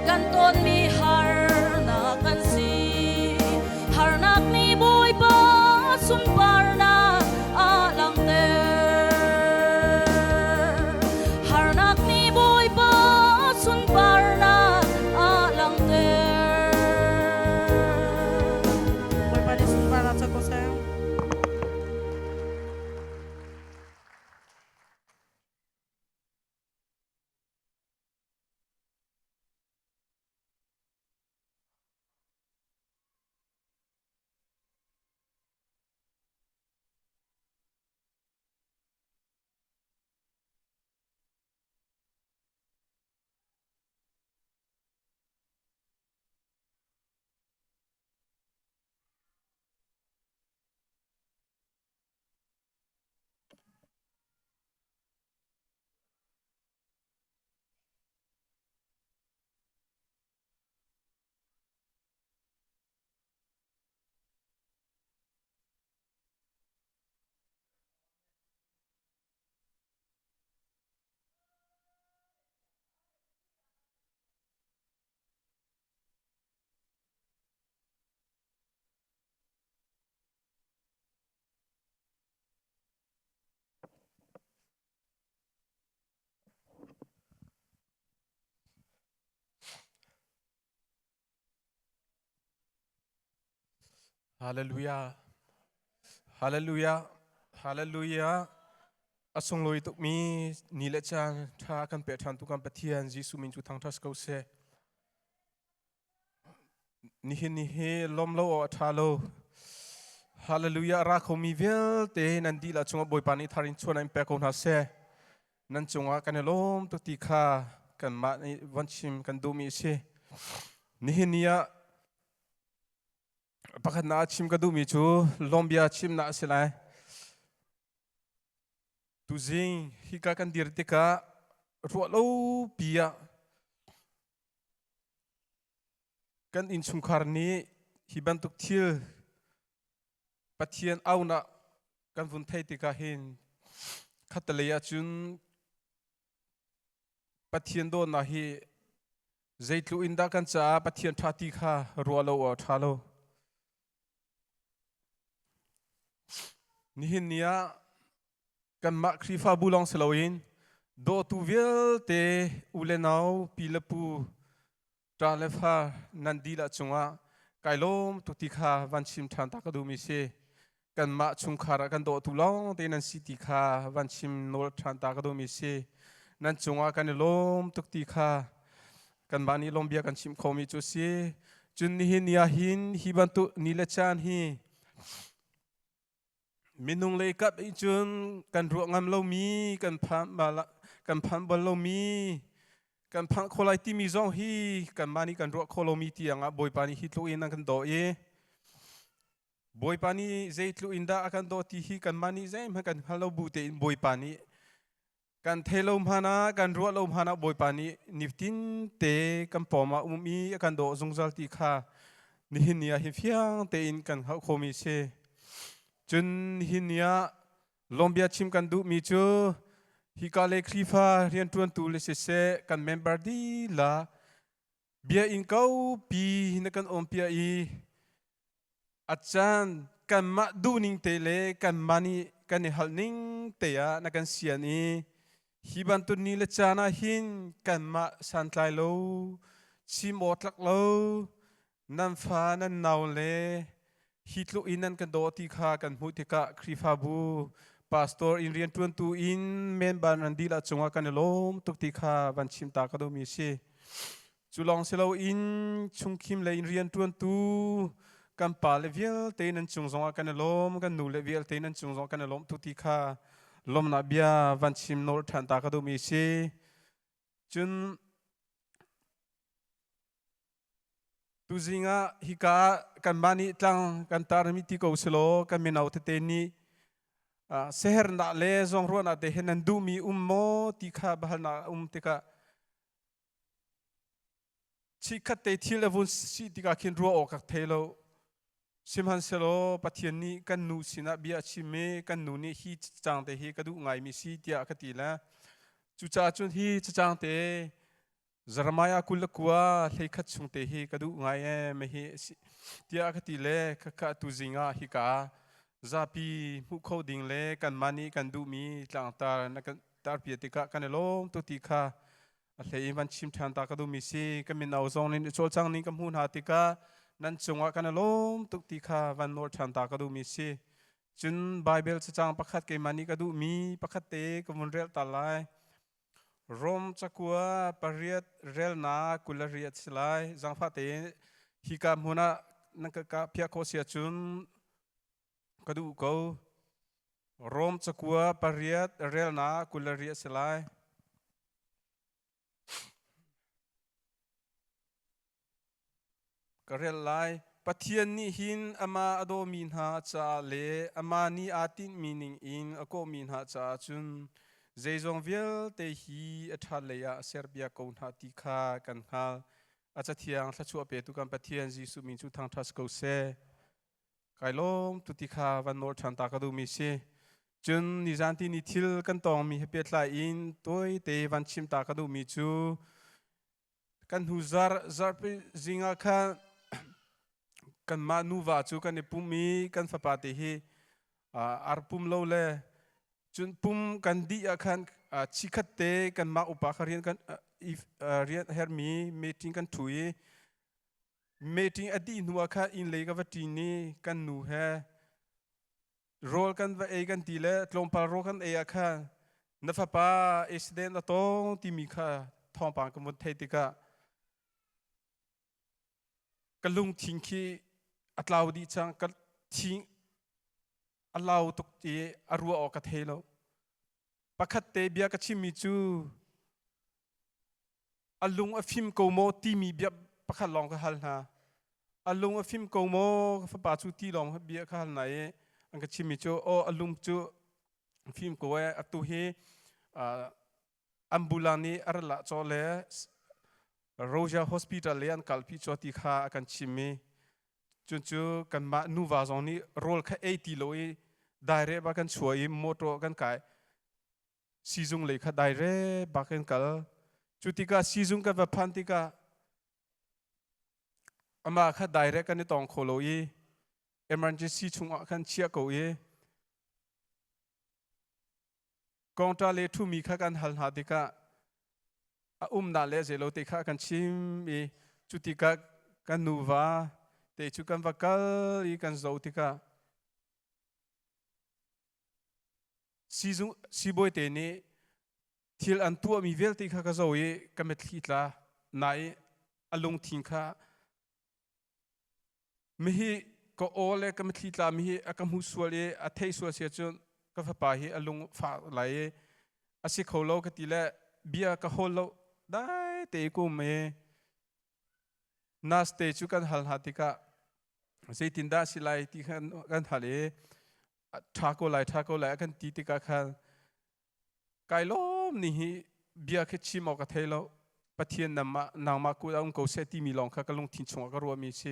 kan ton mi har na kan si har nak ni boy ba sun par na a lang te har nak ni boy ba sun par na a lang te boy ba ni sun par na cha ko se Hallelujah. Hallelujah. Hallelujah. Asong loi tuk mi ni le chan tha kan pe than tu kan pathian Jesu min chu thang thas ko se. Ni he lom lo o tha lo. Hallelujah ra kho mi vel te nan di la chunga boy pani tharin chuan im pe ko na se. Nan chunga kan lom tu ti kha kan ma ni wan chim kan du mi se. Ni nia pakhat na chim ka du mi chu Lawmhbia Chimnak silai tu jing hi ka kan dir te ka ro lo pia kan in Chungkhar ni hi ban tuk thil pathian auna kan vun thei te ka hin khataleya chun pathian do na hi zaitlu inda kan cha pathian thati kha ro lo o thalo nihin nia kan ma khrifa bulong seloin do tu vel te ulenau pilapu tralefa nandila chunga kailom tu tikha vanchim than takadu mi se kan ma chungkhara kan do tu long te nan siti kha vanchim nol than takadu mi se nan chunga kan lom tuk tikha kan bani Lawmhbia kan chim khomi chu se chun nihin nia hin hi ban tu nile chan hi minung lei kap i chun kan ruak ngam lo mi kan pham bala kan pham bal lo mi kan phang kholai ti mi zong hi kan mani kan ruak kholo mi ti anga boy pani hi tlu in kan do e boy pani zai tlu in da akan do ti hi kan mani zai ma kan halo bu te in boy pani kan thelo mana kan ruak lo mana boy pani niftin te kan poma umi akan do zungzal ti kha ni hinia hi fiang te in kan ha khomi se chun hinia Lawmhbia chim kan du mi chu hi ka le krifa rian tuan tu le se kan member di la bia in kau pi na kan om pia i achan kan ma du ning te le kan mani kan hal ning te ya na kan sian i hi ban tu ni le chana hin kan ma san tlai lo chi mo tlak lo nan fa nan naw le hitlu inan kan do ti kha kan hu ti ka krifa bu pastor in rian tuan tu in member an dila chunga kan lom tuk ti kha van chim ta ka do mi se chulong selo in chungkhim le in rian tuan tu kan pa le vial te nan chung zonga kan lom kan nu le vial te nan chung zonga kan lom tuk ti kha Lawmhbia van chim nor than ta ka do mi se chun tu zinga hika kan mani tlang kan tar mi ti ko selo kan minau te ni seher na le zong ro na te henan du mi ummo ti kha bahal na te ka chi khat te thil avun si ti ka kin ro o ka thelo simhan selo pathian ni kan nu sina bia chi me kan nu ni hi chang te hi ka du ngai mi si tia ka ti la chu cha chun hi chang te Zaramaya kulakua leikat sungte hi kadu ngai me hi tia ka ti le ka tu zinga hi ka zapi mu kho ding le kan mani kan du mi tlang tar na kan tar pi ti ka kan lom tu ti kha a hlei van chim than ta ka du mi si ka min nau zong ni chol chang ni ka mun ha ti ka nan chunga kan lom tu ti kha van nor than ta ka du mi si chun bible chang pakhat ke mani ka du mi pakhat te ka mun rel ta lai Rom chakua pariat rel na kulariat silai zangfa te hika muna nangka pia ko sia chun kadu ko Rom chakua pariat rel na kulariat silai karel lai pathian ni hin ama ado min ha cha le ama ni atin meaning in ako min ha cha chun Zaizong vial te hi athalaya Serbia ko na ti kha kan hal acha thiang thachu pe tu kan pathian jisu min chu thang thas ko se kailom tu ti kha van nor than ta ka du mi se chun ni janti ni thil kan tong mi he tla in toi te van chim ta ka du mi chu kan hu zar pe zinga kha kan ma nu wa chu kan ne pum mi kan fa pa te hi ar pum lo le chun pum kan di akan chikat te kan ma upa kharian kan rian her mi meeting kan thui meeting adi nuwa kha in le ka vati ni kan nu he rol kan va e kan ti le tlom pa ro kan e akha na fa pa accident na tong ti mi kha thong pa kan mun thei ti ka kalung thing khi atlaw di chang ka thing allow tuk ti arua o ka thelo pakhat te bia ka chimi chu alung a phim ko mo ti mi bia pakhat long ka hal na alung a phim ko mo fa pa chu ti long bia ka hal na e ang ka chimi chu o alung chu phim ko e atu he ambulani arla chole Roja hospital le an kalpi choti kha akan chimi chunchu kan ma nu wa zong ni rol kha 80 loi direct ba kan chuai moto kan kai sizung le kha direct ba kan kal chutika sizung ka va phantika ama kha direct kan tong kholoi emergency chunga kan chia ko ye kontra le thu mi kha kan hal hadika na le zelo te kha kan chim e chutika kan nuwa te chu kan vakal I kan zautika sizung siboi te ne thil an tu mi vel te kha ka zawi ka met khitla nai alung thing kha mi hi ก็โอเลก็ไม่ทีตามฮีก็มุสวเลอเทสวเสียจนก็ฟ้าฮีอลุงฟ้าไหลอาศัยเขาโลก็ตีแลเบียก็โฮโลได้เตะกูเมน่าสเตจูกันหัลหัติกะเสียตินดาสิไลที่กันหัลเลทักโกไลกันตีติกะขันไกลล้อมนี่เบียคิดชิมออกกเทโลปะเทียนนางมากูเอากูเซติมีลองค่ะก็ลงทิ้งชงก็รัวมีเช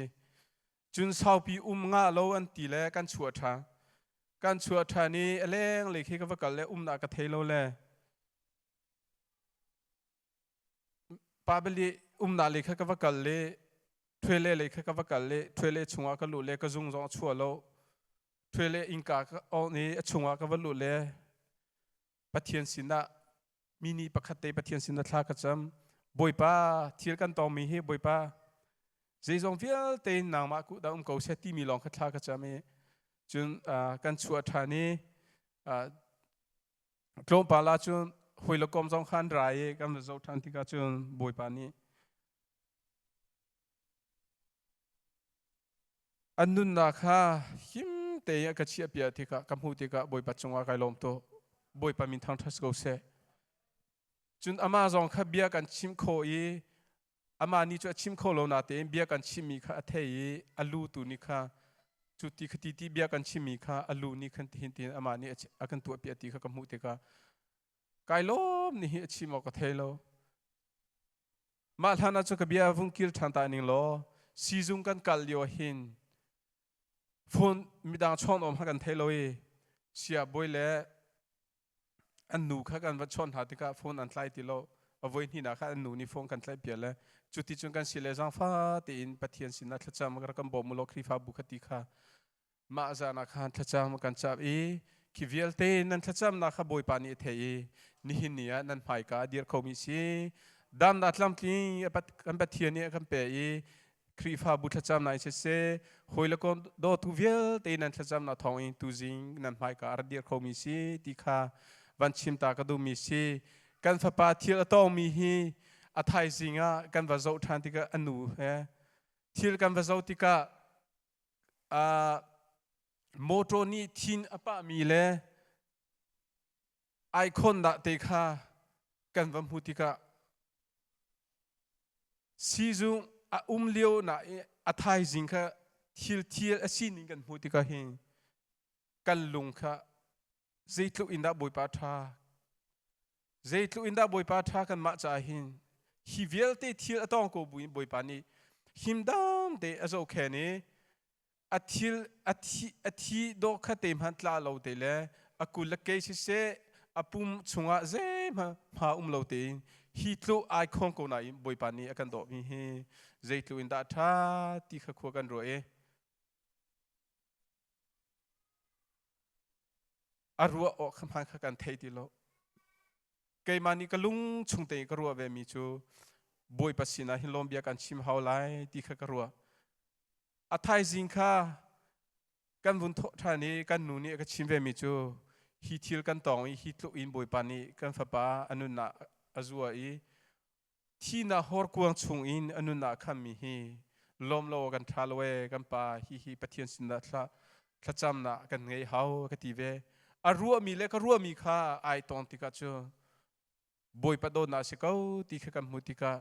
จุนสาวปีงาโลอันตีแลกันชัวทานี่เล่งเลยคิดก็ว่ากันเลยนากระเทโลแลปาเบลีนาเลยคิดก็ว่ากันเลยทเวเลเลยคิดก็ว่ากันเลยทเวเลชงก็ลุเลยก็จุงจงชัวโลทเวเลอิงกาก็เอานี่ชงก็ว่าลุเลยปะเทียนสินะมินิปะคัตเตปะเทียนสินะทากจำบอยป้าเทียกันตอมีเฮบอยป้าเจจงเฟียเตนนางมากูดากูเซติมีลองคัดทากจำเมจุนกันชัวทานีกลมปาลาจุนหอยลกอมจงขันไรกันจะทันที่กันจุนบอยป้านี้อันนุนนะคะหิมเตยกัเชียเปียที่กะกำหูที่กะบอยป้าจงว่าไกลลมโตบอยป้ามินทางทัศกูเซจุนอามาจงขับเบียกันชิมโคอีอามานี่จะชิมโคโลนาเตเบียกันชิมีค่ะเทยอลูตุนิค่ะจุดที่คติที่เบียกันชิมีค่ะอลูนี่คันที่เห็นที่อามานี่อากันตัวเปียติค่ะกำหูติค่ะไกลลมนี่ชิมออกเทโลมาท่านาจุกเบียฟุงกิลทันตานิงโลซีซุงกันกัลโยหินฝนมีดังช่อนอมหักันเทโลเสียบอยเล่อันนูข้ากันวัดชนหาติกาฟอนอันไลติโลเอาไว้ที่นาข้าอันนูนี่ฟอนกันไลเปียเลยจุดที่จุนกันสิเลจังฟ้าตีอินปะเทียนสินัทจามกระกันบ่มุลครีฟ้าบุคติข้ามาจานาข้าทัจามกันจับคิวิลเตนันทัจามนาข้าบอยปานิเทนี่หินเนี่ยนันภายกาเดียร์คอมิซีดามนัดลำที่กันปะเทียนเนี่ยกันเปครีฟ้าบุทัจามนายเสหอยละก็โดทุวิลเตนันทัจามนาทองอินตูจิงนันภายกาเดียร์คอมิซีติข้าวันชิมตากระดูมีซีกันฟ้าปาเทียร์ต้องมีฮีอัฐายสิงะกันว่าเจ้าทันติกะอนุเฮเทียร์กันว่าเจ้าติกะโมโตนี่ทินอปะมีเลไอคอนดักเตค่ะกันว่ามุติกะซีซุงเลี้ยวน่ะอัฐายสิงะเทียร์สินิกันมุติกะเฮกันลุงค่ะเจตุอินดาบอยปาทาเจตุอินดาบอยปาทากันมาจ่าหินฮิเวลเตเทียต้องกูบอยปานีหิมดามเตอโจแค่นี้อาทิโดขัดเต็มหันตลาเราเตเลอากุลเกยเสอาปุ่มชงอาเจมาเราเตฮิตลูไอคอนกูนายบอยปานีอากันโดมีเฮเจตุอินดาท่าที่เขาควกันรวยอารัวออกคำพังกันเทติโลเกยมานี่ก็ลุงชงเตยก็รัวเวมิจูบอยปัสสินะฮิลอมเบียกันชิมฮาวไลที่เขาก็รัวอาไทยจิงค่ะกันวุ้นทท่านี้กันนูนี่ก็ชิมเวมิจูฮิทิลกันตองฮิตลุอินบอยปานี่กันฟ้าป้าอนุนาอาจัวที่น่าฮอร์กวงชงอินอนุนาคัมมิฮีลมโลกันทาลเวกันป้าฮิปะเทียนสินดัตละจำนะกันไงฮาวกันทีเวอารัวมีเล็กรัวมีค่าไอตอนติกาจูบอยปัดโดนาสิเขาติกากันมุติกา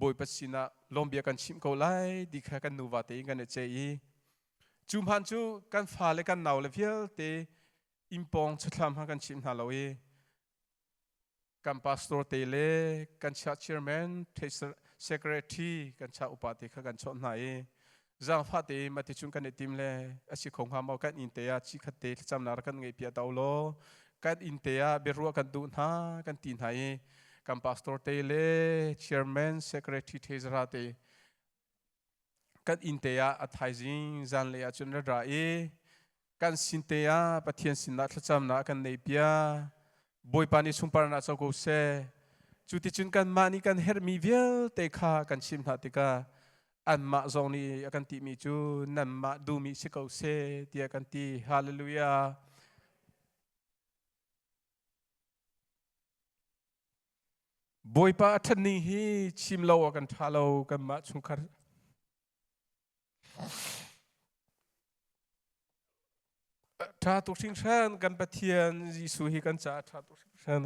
บอยปัดสินะลมเบียกันชิมเขาไล่ติกากันนูวาเตกันเจยีจุมพันจูกันฟ้าเล็กันหนาวเลยเพียเตอิมปองชุดลำหากันชิมฮาโลวีกันพาสตอร์เตเลกันชาเชอร์แมนเทสเซกเรทีกันชาอุปาติกากันชนไหนจางฟ้าเตมาติจุนกันในทีมเลยอาศัยของหามากันอินเตียชิคัตเตจำนารักันไงเปียดาวโลกันอินเตียเบรัวกันดูน่ากันตีนไหกันพาสตอร์เตเลเชอร์แมนเซกเรทีเทสราเตกันอินเตียอัฐายจิงจันเลยอาจุนระไรกันสินเตียปะเทียนสินนัทจำนากันในเปียบอยปานิสุมปานาเจ้ากูเซจุดที่จุนกันมานี่กันเฮร์มีเวลเตคากันชิมนาติกาอันมาจงนี่กันตีมีจูนั่นมาดูมีสิเขาเซที่กันตีฮาเลลูยาบอยปาทันนี่ฮีชิมเรากันทาเรากันมาชุงคาร์ tra tục sinh sảnกันประเทียนยิสุฮิกันจ่าtra tục sinh sản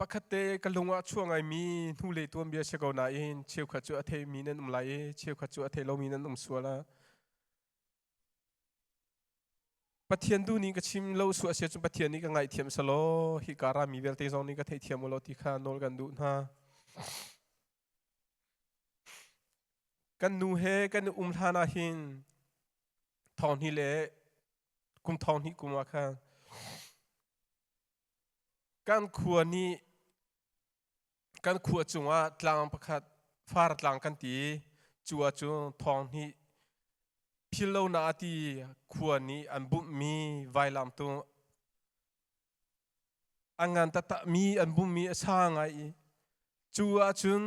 ปกติกันลงว่าช่วงไอมีนู่เลยตัวเบียเชกเอาหน้าอินเชี่ยวขัดจุอเทมีนั่นไหลเชี่ยวขัดจุอเทเรามีนั่นสัวละปะเทียนดูนี่ก็ชิมเราสัวเสียจุปะเทียนนี่ก็ไงเทียมสโลฮิการามีเวลเตซองนี่ก็เทียมโลติคานอลกันดูนะกันนูเฮกันทานาหินทองนี่เละกุมทองนี่กุมว่าค่ะกันขวนี่กันขวจังว่าตลางประคัดฟาดตลางกันตีจัวจงทองนี่พิลโลนาตีขวนี่อันบุมีไวลามตัวอังงานตะมีอันบุมีช่างไงจัวจง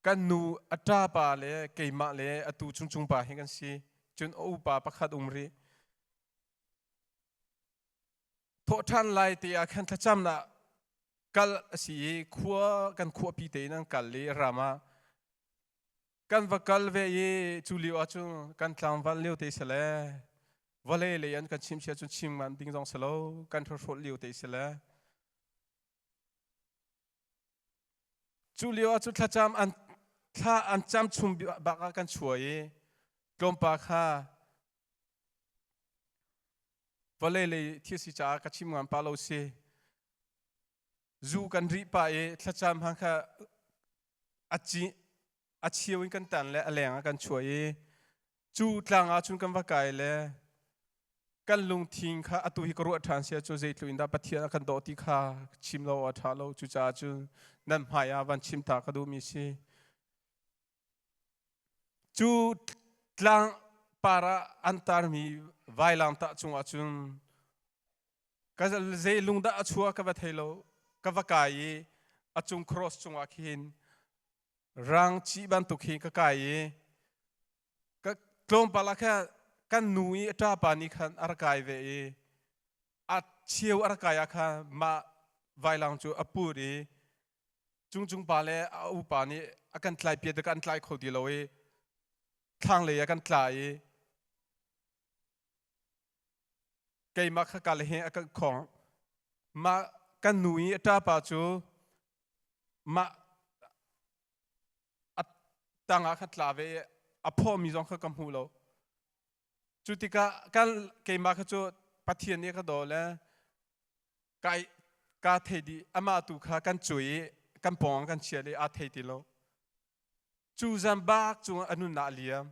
กันนูอัตราปาเลเกยมาเลอตูจุงปาเห็นกันสิจนอุปาประคัดรีโทษท่านไล่ตีอาคันทัจำนะกัลสีขัวกันขัวปีเตนังกัลเลรามากันวักัลเวยจูลิวอาจุกันตามวันเลี้ยวเตสเลวันเล่เลยอันกันชิมเชียจุชิมมันดิ้งจงสโลกันทรดเลี้ยวเตสเลจูลิวอาจุทัจำอันถ้าอันจำชุมบักกันช่วยกลมปากค่ะวันเล่เลยที่สิจ้ากัชิมมันปาโลเซจูกันรีไปถ้าจำฮังค่ะอาเชียวิกันตันและแหลงกันช่วยจูตลางอาจุนกันว่าไกลและกันลงทิ้งค่ะอตุฮิกรุทานเสียจูเจตุอินดาปะเทียนกันโดติค่ะชิมเราอัฐาเราจูจ้าจุนนั่นหมายวันชิมตากระดูมิซีจูตลางปาระอันตารมีไวลังตะจุงอาจุนก็จะเจลุงดาชัวกับเทโลกับว่าไกลอาจุงครอสจุงอาคินรังจีบันตุขีก็ไกลก็กลมปาละแค่กันนุยตาปานิคันอารกายเวอัดเชียวอารกายอาคามาไวลังจูอปูรีจุงปาเลอุปานีอากันทลายเปียดกันทลายขดีโลยทางเลยอากันทลายเกยมักกาเลเฮอากันของมากันนุยตาปาจูมาต่างอาคัดลาเวอพ่อมีจงขกำหูโลจุติกากันเกยมาขจูปัทเทียนนี่ก็โดนแล้วไกกาเทดีอามาตุขากันจุยกันปองกันเชียร์เลยอาเทดีโลจูจันบากจูอนุนาเลียม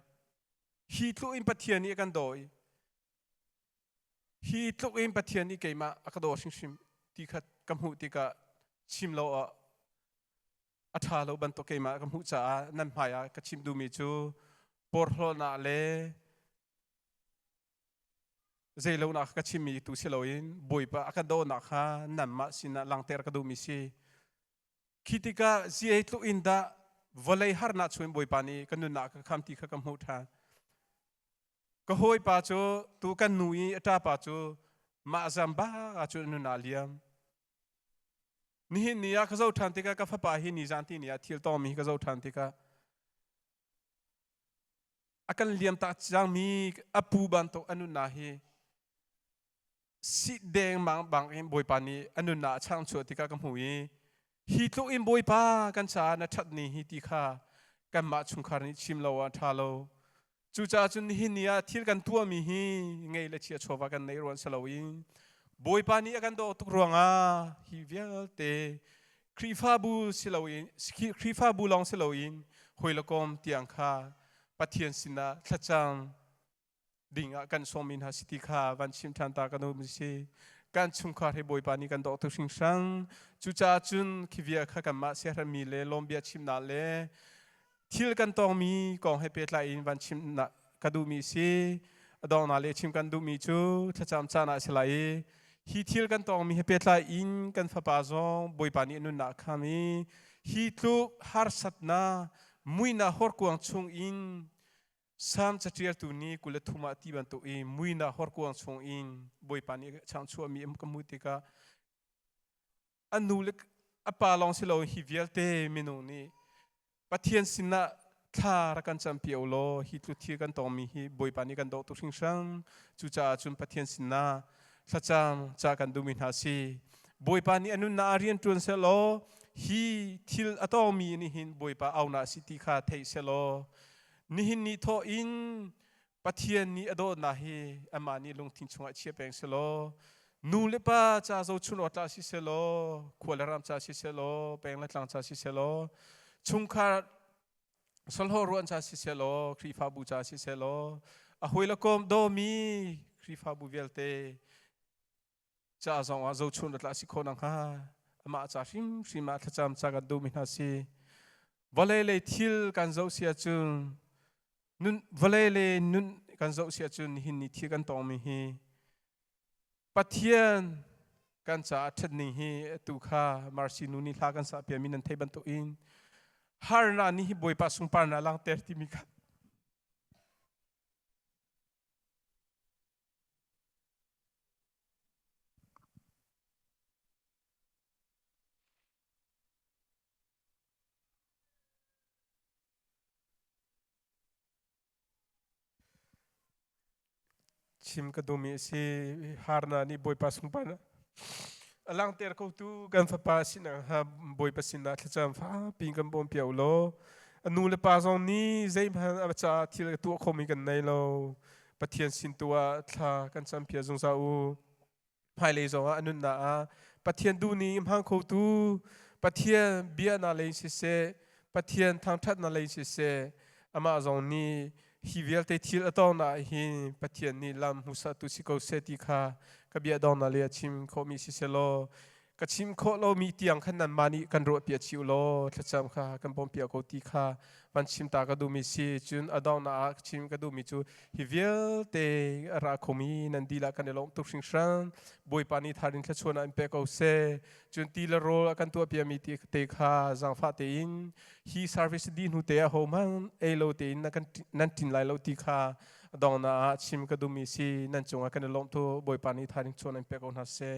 ฮีทุอินปัทเทียนนี่กันโดยฮีทุอินปัทเทียนนี่เกยมาอักโดชิมที่ขัดกำหูที่กะชิมโลอัฐาโลบันโตเกยมากำหูจ้านั่นหมายกะชิมดูมิจูปอร์โลนาเลเจโลนักกะชิมีตุเซโลอินบุยปะอักโดนักฮะนั่นมาสินะลังเตอร์กะดูมิซีคิดกะเจียตุอินดาวลัยฮาร์นัดชวนบุยปานีกันนุนักคำที่ขกำหูทานก็หอยปาจูตูกันนุยอัตาปาจูมาจัมบ้าอาจูนุนาเลียมนี่นี่ยาขจาวทันติกากับฟ้าป่าหินี่จันทีนี่ยาทิลตอมีขจาวทันติกาอากันเลียมตาจังมีอปูบันโตอนุนาเฮสิเดงมังบางเอ็มบอยปานีอนุนาช่างชัวติกากำหุยฮิตโลเอ็มบอยปากันชาณชัดนี่ฮิติคากันมาชุงคาริชิมโลวทาโลจูจ่าจุนหินนี่ยาทิลกันตัวมีฮีไงเลเชียชวากันในรวนสลาวินบอยปานีกันโดตุกรวงฮิเวลเตครีฟาบูสลาวินครีฟาบูลองสลาวินหอยละกอมเตียงคาปะเทียนสินะทัจจังดิ่งกันสมินหาสิติคาวันชิมทันตากันดูมิซีกันชุมคาร์ให้บอยปานีกันโดตุชิงชังจูจ่าจุนคิเวียข้ากันมาเสียรมีเลลอมเบียชิมนาเลทิลกันตองมีกองให้เปิดไลน์วันชิมนะกันดูมิซีดองนาเลชิมกันดูมิจูทัจจำจานาสลายฮีทิลกันตองมีให้เปิดไลน์กันฟ้าป่าจงบอยปานีนุนนักขามีฮีทุกฮาร์สัตนามุยนาฮอร์กวางชงอิน sam chatrial tu ni kule thuma ti ban to in muina hor kuang chong in boi pani chang chu mi em kamutika anu le apa long silo hi vialte minu ni pathian sinna tha ra kan champion lo hi tu thi kan tong mi hi boi pani kan do tu sing sang chu cha chun pathian sinna sacham cha kan du min ha si boi pani anu na arian tun se lo hi thil atong mi ni hin boi pa au na si ti kha thei se lo ni hin ni tho in pathian ni ado na hi ama ni lung tin chunga chia peng se lo nu le pa cha zo chun ota si se lo kholaram cha si se lo peng la tlang cha si se lo chungkhar salho ruan cha si se lo khri fa bu cha si se lo a hoila kom do mi khri fa bu velte cha zong a zo chun la si khonang ha ama cha shim ma thacham cha ga du mi na si valele thil kan zo sia chung nun valele nun kan zo sia chun hin ni thi kan tong mi hi pathian kan cha that ni hi tu kha marsi nu ni thla kan sa pe min an thei ban to in har na ni hi boi pa sung par na lang ter ti mi kha chim ka domi si har na ni boi pa sung par na alang ter ko tu kan fa pa sin ha boi pa sin na thacham fa ping kan bom piao lo anu le pa zong ni zai ma cha thil tu khomi kan nei lo pathian sin tua thla kan cham pia zong sa u phai le zong anun na a pathian du ni mhang kho tu pathian bia na le si se pathian thang that na le si se ama zong ni hi vial te thil atong na hi pathian ni lam musa tu si ko se ti kha ka bia dong na le chim kho mi si se lo ka chim kho lo mi tiang khan nan mani kan ro pia chiu lo thacham kha kan bom pia ko ti kha van chim ta ka du mi si chun adong na chim ka du mi chu hi vial te ra khomi nan di la kan lo tu sing sang boi pani tharin thla chona pe ko se chun ti la ro kan tu pia mi ti te kha zang fa te in hi service di nu te ho man e lo te in kan nan tin lai lo ti kha dong na chim ka du mi si nan chunga kan lo tu boi pani tharin chona pe ko na se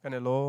kan lo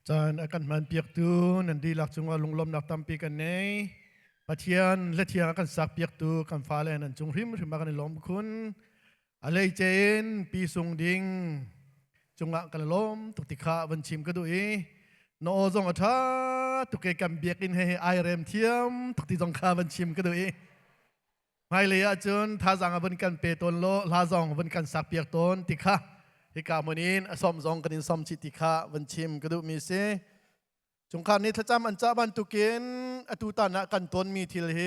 จานอาการมันเปียกตูนันดีหลักจงว่าลงลมหนักตำปีกันเนยปัจเจียนและเทียงอาการสักเปียกตูกันฟ้าแลนันจงริมมากันในลมคุณอะไรเจนปีทรงดิ่งจงอากันลมตุกติขาวันชิมก็ดูอีนอจงอาทาตุกเกกันเบียกินให้ไอเรมเทียมตุกติจงขาวันชิมก็ดูอีไม่เลยอาจนท่าจังวันกันเปตนโลลาจงวันกันสักเปียกตนติขาฮิกามนินสมจงกันสมจิติขาวันชิมก็ดูมีเสจงการนี้ถ้าจำอันจ้าบันตุกินอตุตานะกันตนมีทิลเฮ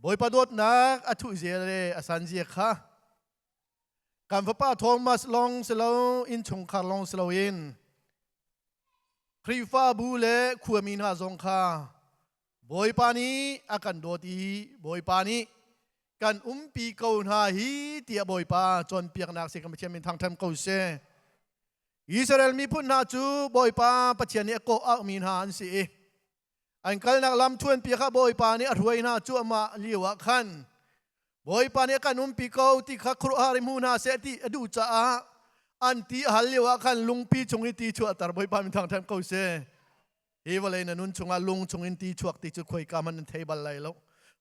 บอยประดดนักอตุเจเรอสันเจียค่ะการพระป้าทองมาสลองสลาวอินชงคาร์ลองสลาวินครีฟ้าบูเลขัวมีนาจงค่ะบอยปานีอากันโดดีบอยปานีกันปีเกาหนาฮีเตียบอยปาจนเปียกนักเสกมาเชียมินทางเทมเกาเซอิสราเอลมีพุ่นนาจูบอยปาปัจเจียนเอโกอักมีนาอันสีอันกัลนักลำทวนเปียกบอยปานี่อรวยนาจูมาเลียวขันบอยปานี่กันปีเกาที่ขักครุอาริมูนาเสติอดูจ้าอันที่ฮัลเลียวขันลุงปีชงอินตีชัวตาบอยปามินทางเทมเกาเซเอวเลยนันนุนชงอาลุงชงอินตีชัวติจุดคอยกามันเทบัลไลแล้ว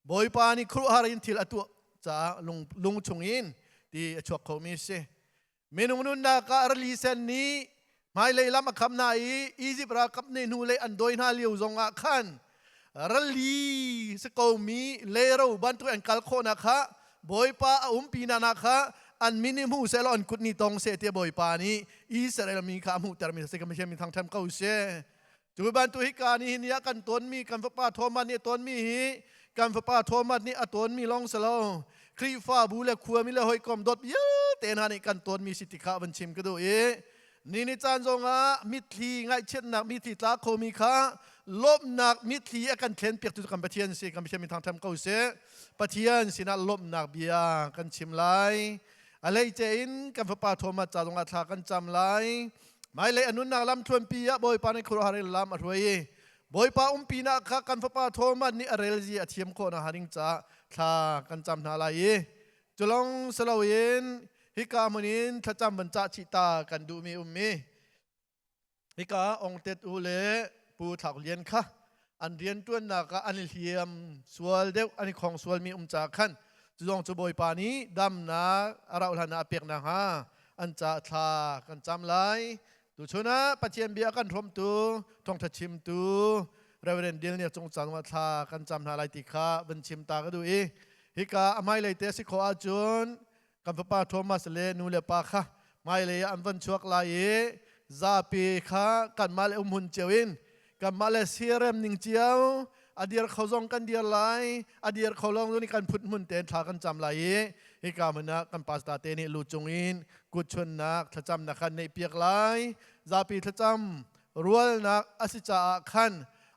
บอยปานี่ครุอารินทิลอตัวจ้าลุงชงอินที่ชัวเขามีเซเมนูนุนดากาอลีเซนนี้ไม่เลยลำคำนายอียิปต์รักเนนูเลยอันโดยนาเลียวจงอาคันรัลลีสกอมีเลเราบันทุอันกัลโคนะคะบอยปาปีนานะคะอันมินิมูเซลอนกุดนี่ตองเสตีบอยปานี้อิสราเอลมีข้ามูแต่มีสิ่งไม่ใช่มีทางทำเก้าเสจูบันทุฮิกานี่ฮินียกันต้นมีกันฟ้าทอมันนี่ต้นมีฮิกันฟ้าทอมันนี่ต้นมีลองสลาวครีฟ้าบูเลขัวมีเลหอยกอมดดเยอะเตนานี่กันต้นมีสิทธิขาบันชิมก็ดูนี่นิจานจงอามิตรีไงเช่นนักมิตรีตาโคมีข้าลบนักมิตรีกันเทนเปียกตุกันปะเทียนสิกันไม่ใช่มีทางทำเก้าเสปะเทียนสินะลบนักเบียกันชิมไลอะไรเจนกันฟ้าทอมาจาจงอาทากันจำไลไม่เลยอนุนักลำทวนปีบอยปาในครัวฮาริลามอรวยบอยปาปีนักข้ากันฟ้าทอมานี่อะไรจีอาเทียมโคนะฮาริงจ้าทากันจำนาไลจุลงสลาวินฮิกามุนินถ้าจำบรรจชิตากันดูมีมีฮิกาองเตตูเลปูถักเรียนค่ะอันเรียนตัวนักอันเลียมสวลเดวอันของสวลมีจากขันจุลงจุบอยปานีดำนาอาราอุลานาเปียกนาฮาอันจะทากันจำไลตุชนะปัจเจียนเบียกันทมตูทองทัชิมตูเรเวเรนเดลเนี่ยจงจังว่าทากันจำนาไลติขาบัญชิมตาก็ดูฮิกาไม่เลยเตสิโคอาจุนกันฟ้าโทมัสเลนูเลปาค่ะไม่เลยอันวันชวกลายซาปีค่ะกันมาเลหุ่นเจวินกันมาเลเซียเรมนิงเจียวอดีตเขาจงกันเดียร์ไลอดีตเขาลองดูนี่กันพุทธมุนเตนทากันจำไลฮิกามันนะกันปัสตาเตนิลูจงอินกุชนนักถ้าจำนักขันในเปียกไลซาปีถ้าจำรัวนักอสิจาขัน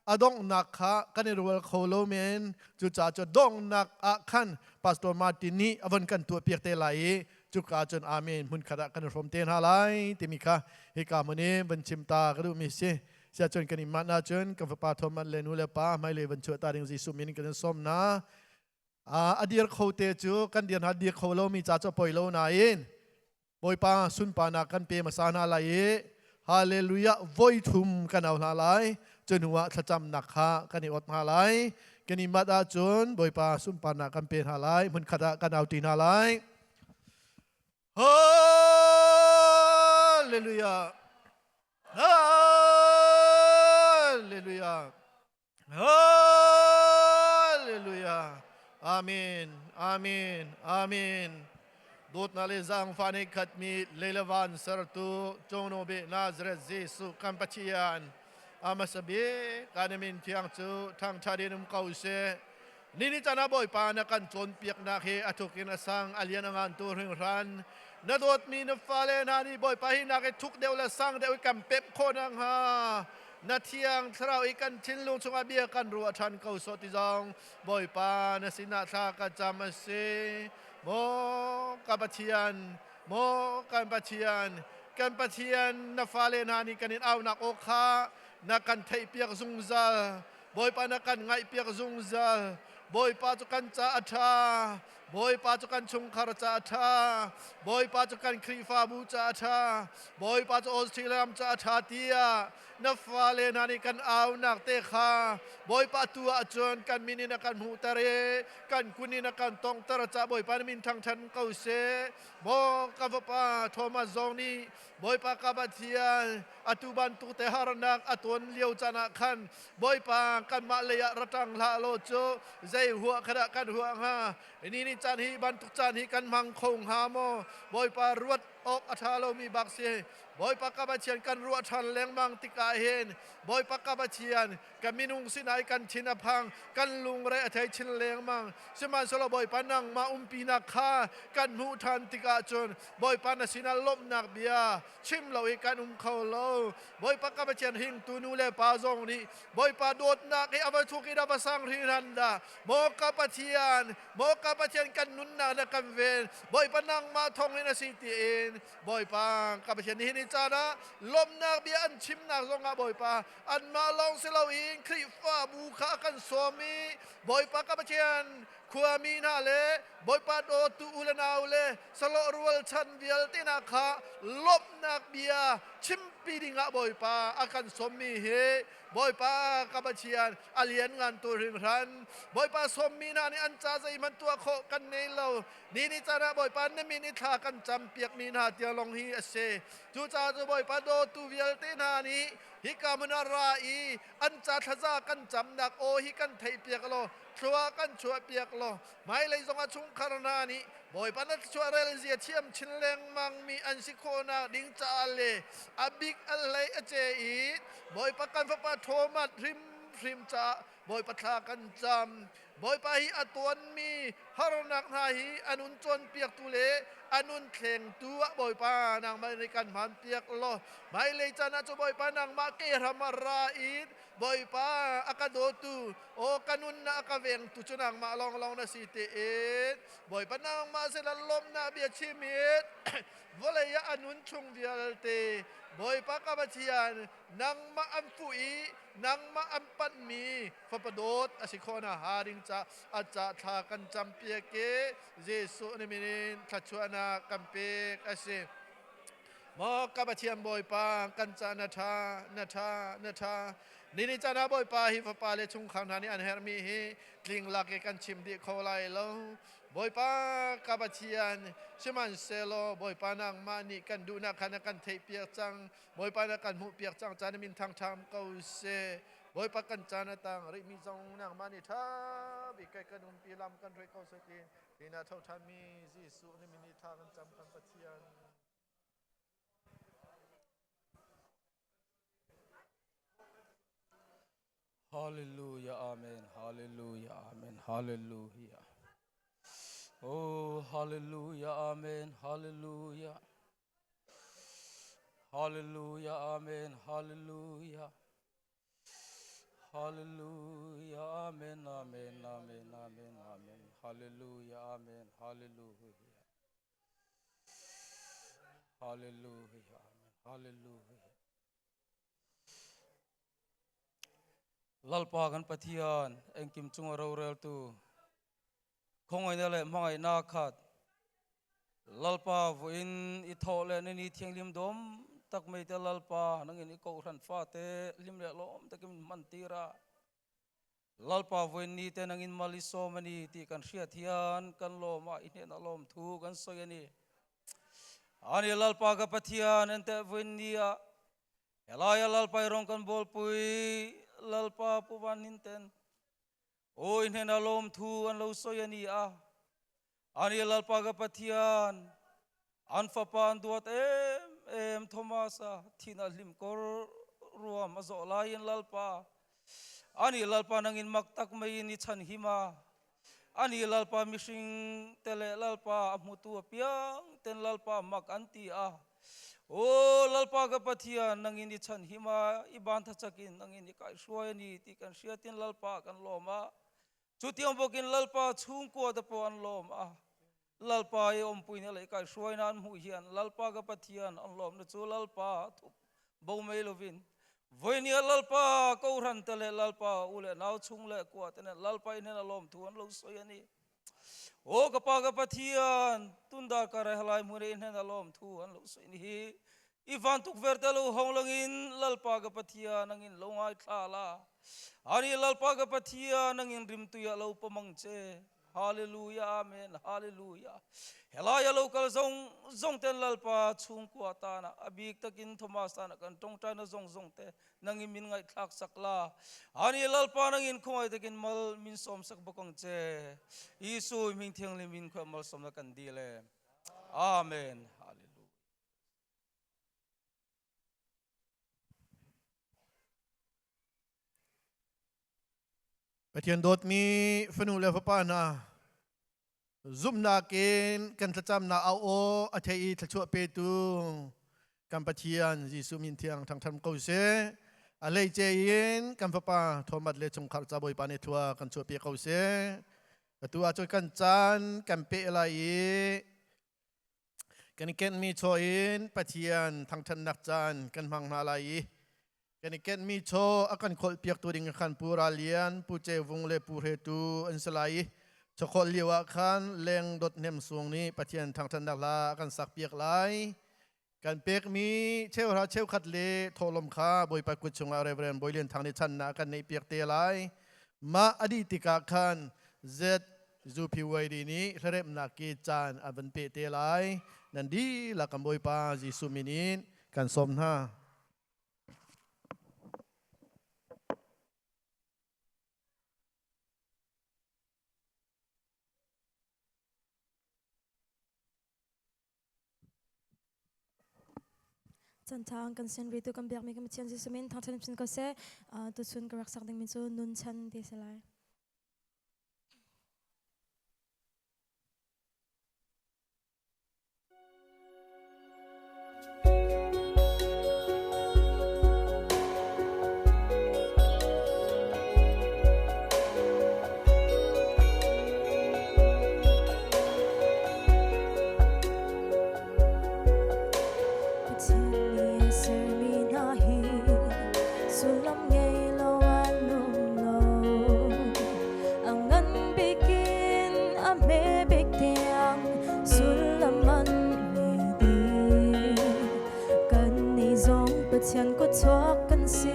อดงนักค่ะกันในรัวเขาโลเมนจุจ่าจดงนักอาขันปัสตอร์มาตินีอวันกันตัวเปียกเตไลจุกาจนอาเมนมุนขดากันรวมเตนฮาไลติมิค่ะฮิกามันนี้บัญชิมตากระดูมิเสเสียจนกันอิมานาจนกันฟ้าทอมันเลนูเลปาไม่เลยบัญชวตาดิงซิสุมินกันสมนะอดีตเขาเตจูกันเดียนอดีตเขาโลมีจ่าจะปล่อยโลนาอินปล่อยปาสุนปานากันเปมาสานาไลฮาเลลูยาโวยทุมกันเอานาไลจนหัวถ้าจำนักฮะกันอิอดนาไลกันอิมาดาจนปล่อยปาสุนปานากันเปนาไลมุนขดากันเอาตีนาไลฮาเลลูยาฮาเลลูยาฮาเลลูยาอาเมนอาเมนอาเมนดูดนาเลซังฟานิขัดมีเลเลวันสรตุจงโนเบนาซเรซิสุคัมปัจยันอามาสเบการมินเทียงจูทางชาดินุมเกาเซนี่นิจานาบอยปานักันจนเปียกนาเฮอทุกินสังอเลียนงานตัวเรื่องรันนาดดมีนฟาเลนานีบอยปาหินาเกทุกเดียวละสังเดียวกันเป๊ปโคนังฮานาเทียงทราวอีกันชินลุงชงอาเบียกันรัวทันเกาสติจงบอยปานสินาทากจามาเซโมกันปัจจันโมกันปัจจันกันปัจจันนาฟาเลนานีกันอินเอานักโอคานักกันไทยเปียกซุงซาบอยปานักกันไงเปียกซุงซาบอยปาจุกันจ้าอัฐา บอยปาจุกันชงคารจ่าชาบอยปาจุกันครีฟาบูจ่าชาบอยปาจุออสเตรเลียมจ่าชาเตียนับฟ้าเลนานิกันเอานักเตะขาบอยปาตัวจนกันมินินักันหูตะเรกันกุนินักันตองตระจ่าบอยปานมินทางทันเกาเสบอกกับปาโทมัสจงนีบอยปากาบัติยาอตุบันตุเตหารนักอตุนเลียวจานักขันบอยปากันมาเลยระตังลาโลโจใจหัวขณะกันหัวงานี่จันฮีบันตุจันฮีกันมังคงหาโมบอยปารวดออกอัฐาโลมีบักเสบอยปากาบัติยานกันรัวทันแรงมังติกาเห็นบอยปากาบัติยานกันมินุงสินายกันชินพังกันลุงเรอเทยชินแรงมังสมันสโลบอยปานังมาปีนักขากันหูทันติกาจนบอยปานาสินาลมนักเบียชิมเราเอกันเขาโลบอยปากาบัติยานหิงตูนูเลปาจงนี้บอยปาโดดนักให้อวัตุกิดาบสังริรันดาโมกาบัติยานกันนุนนานักันเวนบอยปานังมาทองให้นาสิตีเองบอยปากาบัติยานหินจานะลมนักเบียอันชิมนักจงอาบอยปาอันมาลองเสลาอิงคริฟ้าบูขากันสวมีบอยปากาบัติยานขวามีนาเลบอยปาโดตูอุลนาวเลสโลรัวลชันเวียลตินาคาลบนักเบียชิมปีดิงะบอยปาอากันสมมีเฮบอยปากาบัติยานอเลียนงานตัวริงรันบอยปาสมมีนานี่อันจ้าใจมันตัวโคกันในเรานี่จานะบอยปาเนมินิทากันจำเปียกมีนาเตียลงฮีเอเซจูจ้าจะบอยปาโดตูเวียลตินานี้ฮิกามนาราอีอันจ้าทะจากันจำนักโอฮิกันไทยเปียกโลชัวกันชัวเปียกโลไม่เลยจงอาชุงคารนานี้บอยปานัทชัวเรลเซียเทียมชินเลงมังมีอันสิโคนาดิงจาเลอบิกอะไรอเจอีบอยปากันฟปาโทมัดริมจ้าบอยปะทากันจำบอยปาฮีอตวนมีฮารนักนาฮีอนุนจนเปียกตุเลอนุนเข่งตัวบอยปานางมาในกันผ่านเปียกโลไม่เลยจานะจะบอยปานางมาเกรามาราอีดบอยปาอากาโดตูโอกันุนนาอากาเวงตุจนางมาลองนาสิเตเอบอยปานางมาเสลลมนาเบียชิมิดวลายอนุนชงเวียลเตบอยปากาบัติยานนางมาอัมฟุอีนางมาอัมปันมีฟปโดดอสิโคนาหาริงจ้าอาจจะทากันจำเปียเกเยซูนิมินินทัชวนากัมเปกอสิมอกาบัติยานบอยปากันจานาทานี่จานาบอยปาฮิฟปาเลชุงขังนานี่อันเฮรมีฮีกลิงลักกันชิมดิโคไลโลบอยปากาบัติยานชิมันเซโลบอยปานางมานี่กันดูนักขันกันเทเปียกจังบอยปานักกันหูเปียกจังจานมินทางทามเกาเซบอยปากันจานตังริมีจงนางมานี่ท่าบิกกันนุนปีลำกันรวยเกาเสกีดีนาเท่าทามีจิสุนิมินิทากันจำกันปัจจัย Hallelujah, Amen, Hallelujah, Amen, Hallelujah. Oh, Hallelujah, Amen, Hallelujah. Hallelujah, Amen, Hallelujah. Hallelujah, Amen, Amen, Amen, Amen, Amen. Hallelujah, Amen, Hallelujah. Hallelujah, Amen, Hallelujah. Lalpa kan pathian engkim chung rel tu khong ai le mangai na khat lalpa voin I thole ni thiang lim dom tak mai te lalpa nang in ko ran fa te lim le lom takim mantira lalpa voin ni te nang in maliso mani ti kan hria thian kan lo ma I ne na lom thu kan soi ani ani lalpa ka pathian ente voin ni a elaya lalpa rong kan bol pui lalpa puwan ninten o inhen alom thu an lo soyani a ani lalpa ga pathian an fapa an duat em thomasa thina lim kor ruam azo lain lalpa ani lalpa nangin maktak mai ni chan hima ani lalpa mishing tele lalpa amutu piang ten lalpa mak anti a o lalpa ga pathian nangin I chan hima iban tha chakin nangin I kai shoi ni ti kan hriatin lalpa kan loma chutiang bokin lalpa chung ko da po an loma lalpa e ompui ne lai kai shoi nan mu hian lalpa ga pathian an lom na chu lalpa thu bo mai lovin voinia lalpa ko ran tele lalpa ule nau chung le ko tene lalpa ine na lom thu an lo soi ani o kapa kapa thian tunda kare halai mure in hena lom thu an lo soi ni hi ivan tuk vertelo honglangin lalpa kapa thian angin lo ngai thala ani lalpa kapa thian angin rim tu ya lo pamangche hallelujah amen hallelujah helaya local zong ten lalpa chung kwa ta na abik takin thomas ta na kan tong ta na zong te nangin min ngai thak sakla ani lalpa nangin khoi takin mal min som sak bokong che isu min thiang le min kho mal som na kan di le amen hallelujah Pathian dot mi fanu le pa na zoom na ken kan cham na au o athei thachua pe tu kan pathian jisu min thiang thang tham ko se a lei che yin kan pa thomat le chungkhar cha boi pa ne thua kan chu pe ko se atua choi kan chan kan pe lai kan ken mi cho in pathian thang than nak chan kan mang na lai kan ken mi cho akan khol piak tu ding khan pura lian pu che vung le pu he tu an salai cho khol liwa khan leng dot nem sung ni pathian thang than nak la kan sak piak lai kan pek mi cheu ra cheu khat le tholom kha boi pa ku chunga reverend boilen thang ni chan na kan nei piak te lai ma adi tika khan z zu pi wai di ni threm na ki chan avan pe te lai nan di la kan boi pa jisu minin kan som na chân thang kan sen ri tu kan biak mi kan chen ji sumin thang chen sin ko se tu sun ka rak sak ding min chu nun chan ti se lai chân có cho cần si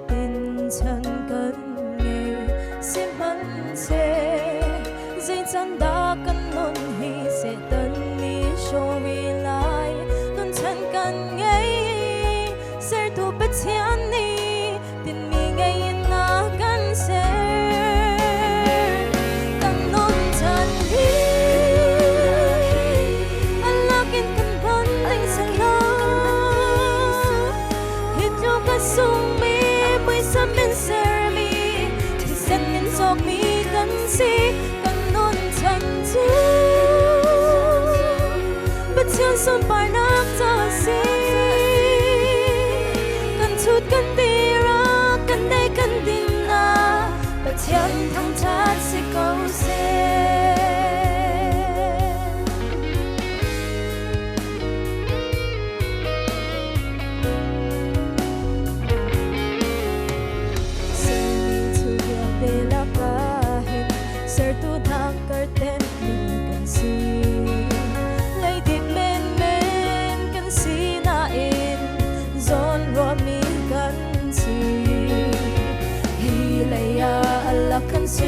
tin chân cần nghề xin mắn xe dây chân đã cần nôn hi sẽ tân mi show mi lại tuần chân cần nghề sẽ thu bất chân ni tin mi ngày na cần xe cần nôn chân hi anh la kinh cần vẫn anh sẽ lo sung mi mới sắp bên ser mi thì sẽ nên giọt mi cần si cần nôn chân chú bất chân son bài nát ra si cần chút cần đi ra cần đây cần tin à bất chân thăng chát sẽ câu se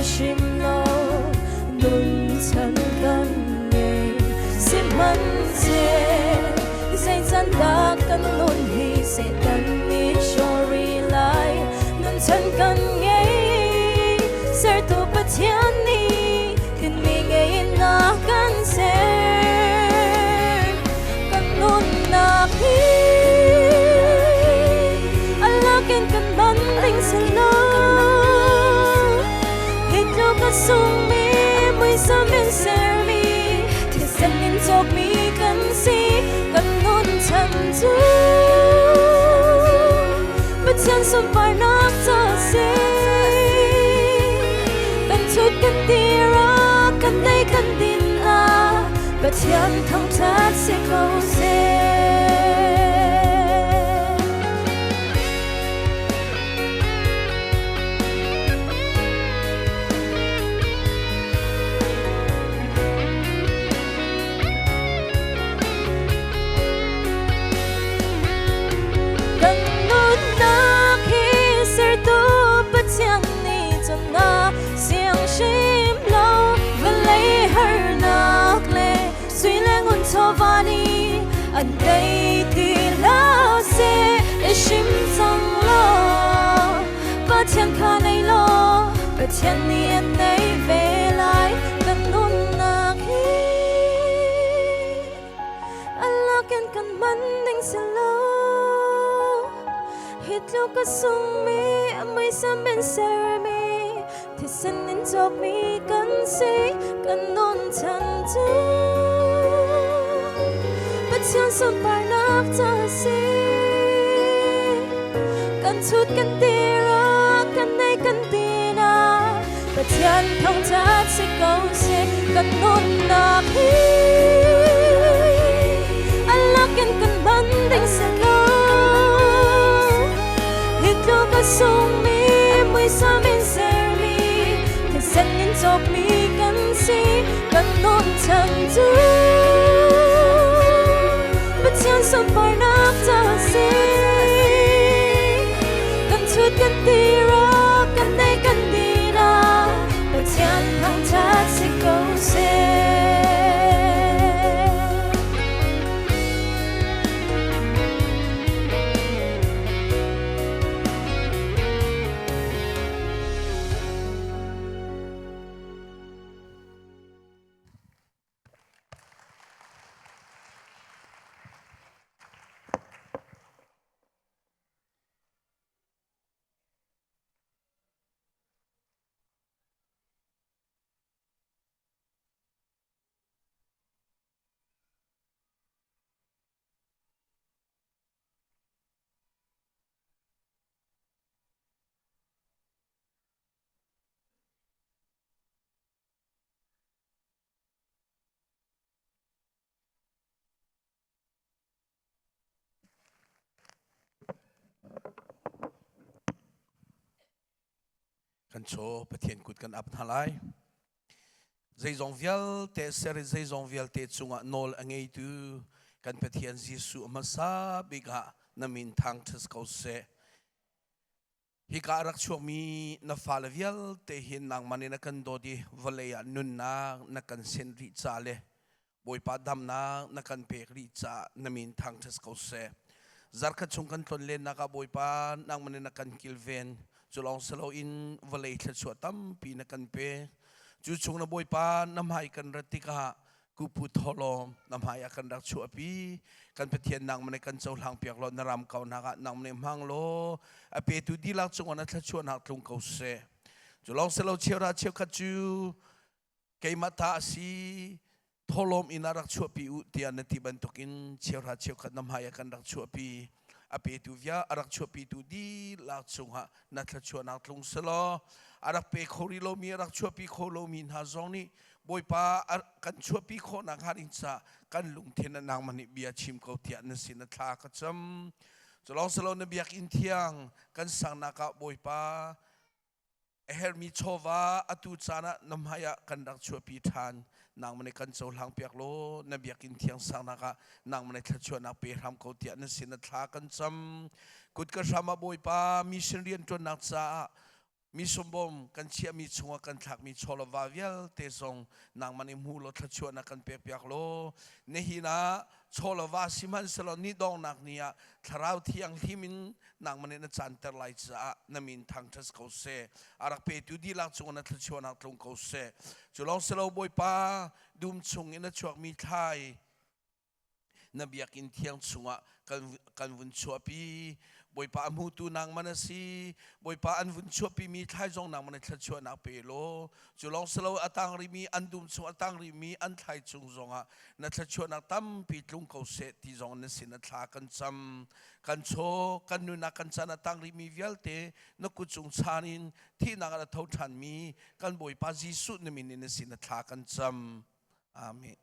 shim lo nun chân cần nghề xin mắn xe dây chân đã cần nôn hi sẽ tân mi story lại nun chân cần nghề sẽ tu bất chân ni tin mi ngày na cần xe cần nôn na hi Allah cần bắn linh sẽ lo sung mi mới sớm bên ser mi thì sẽ nên chọc mi cần si cần nôn chân chú bất chân sung phải nát ra si cần chút cần đi ra cần đây cần tin à bất chân thăng chát sẽ câu se anh đây thì lá sẽ shim sang lo và thiên khả này lo và thiên ni anh ấy về lại gần nôn nạc hi Allah kan man ding sa lo hit lo ka sung mi amay sa men ser mi thì sen in chok mi kan si kan non chan tu bất chợt son par nap ta si kan chut kan tira kan nay kan tina bất chợt không cha si câu si kan non nap hi Allah kan man ding sa lo hit lo ka sung mi mới sa men ser mi thì sen in chok mi kan si kan non chan tu bất chợt son par nap ta si kan chut kan tira kan nay kan tina bất chợt không cha si câu si kan cho pathian kut kan ap thalai zai zong vial te ser zai zong vial te chunga nol angei tu kan pathian Jesu masa biga namin thang thas kau se hi ka rak chuak mi na fal vial te hin nang manina kan dodi valeya nun na kan sen ri cha le boi pa dam na kan pek ri cha namin thang thas kau se zarka chung kan ton len na ka boi pa nang manina kan kilven chulong salo in valei thla chu tam pi na kan pe chu chung na boi pa namhai kan ratika kupu tholo namhai akan rak chu api kan pathian nang mane kan chau hlang piak lo naram kau na ka nang mane mang lo ape tu dilak chung na thla chu na tlung kau se chulong salo cheu khat chu keimata si tholom inarak chu api u tian na ti ban tokin cheu khat namhai akan rak chu api ape tu via arak chupi tu di lak chunga na thla chu na tlung selo arak pe khori lo mi arak chupi kholo min ha zongni boipa kan chupi kho na harin cha kan lung thena nang mani bia chim ko tia na sin thla ka cham cholong selo na biak in thiang kan sang na ka boipa eher mi chova atu chana namhaya kan rak chupi than nang mane kan chau hlang piak lo na biakin thiang sang na ka nang mane thla chu na pe ram ko tia na sin thla kan cham kut ka rama boi pa mission rian to nak cha mi sombom kan chia mi chunga kan thak mi chola vavial te song nang mane mu lo thla chu na kan pe piak lo ne hi na chola va siman selo ni dong nak nia tharau thiang himin nang mane na chan ter lai cha na min thang thas ko se arak pe tu di lak chu na thla chu na tlung ko se chulong selo boi pa dum chung ina chuak mi thai na biak in thiang chunga kan vun chuapi boi pa mu tu nang manasi boi pa an vun chuapi mi thai jong nang man thla chua na pe lo chulong selo atang ri mi an dum chu atang ri mi an thai chung zonga na thla chua na tam pi tlung ko se ti jong na sin thla kan cham kan cho kan nu na kan chana tang ri mi vialte na ku chung chanin thi na ga thau than mi kan boi pa Jesu na min na sin thla kan cham amen.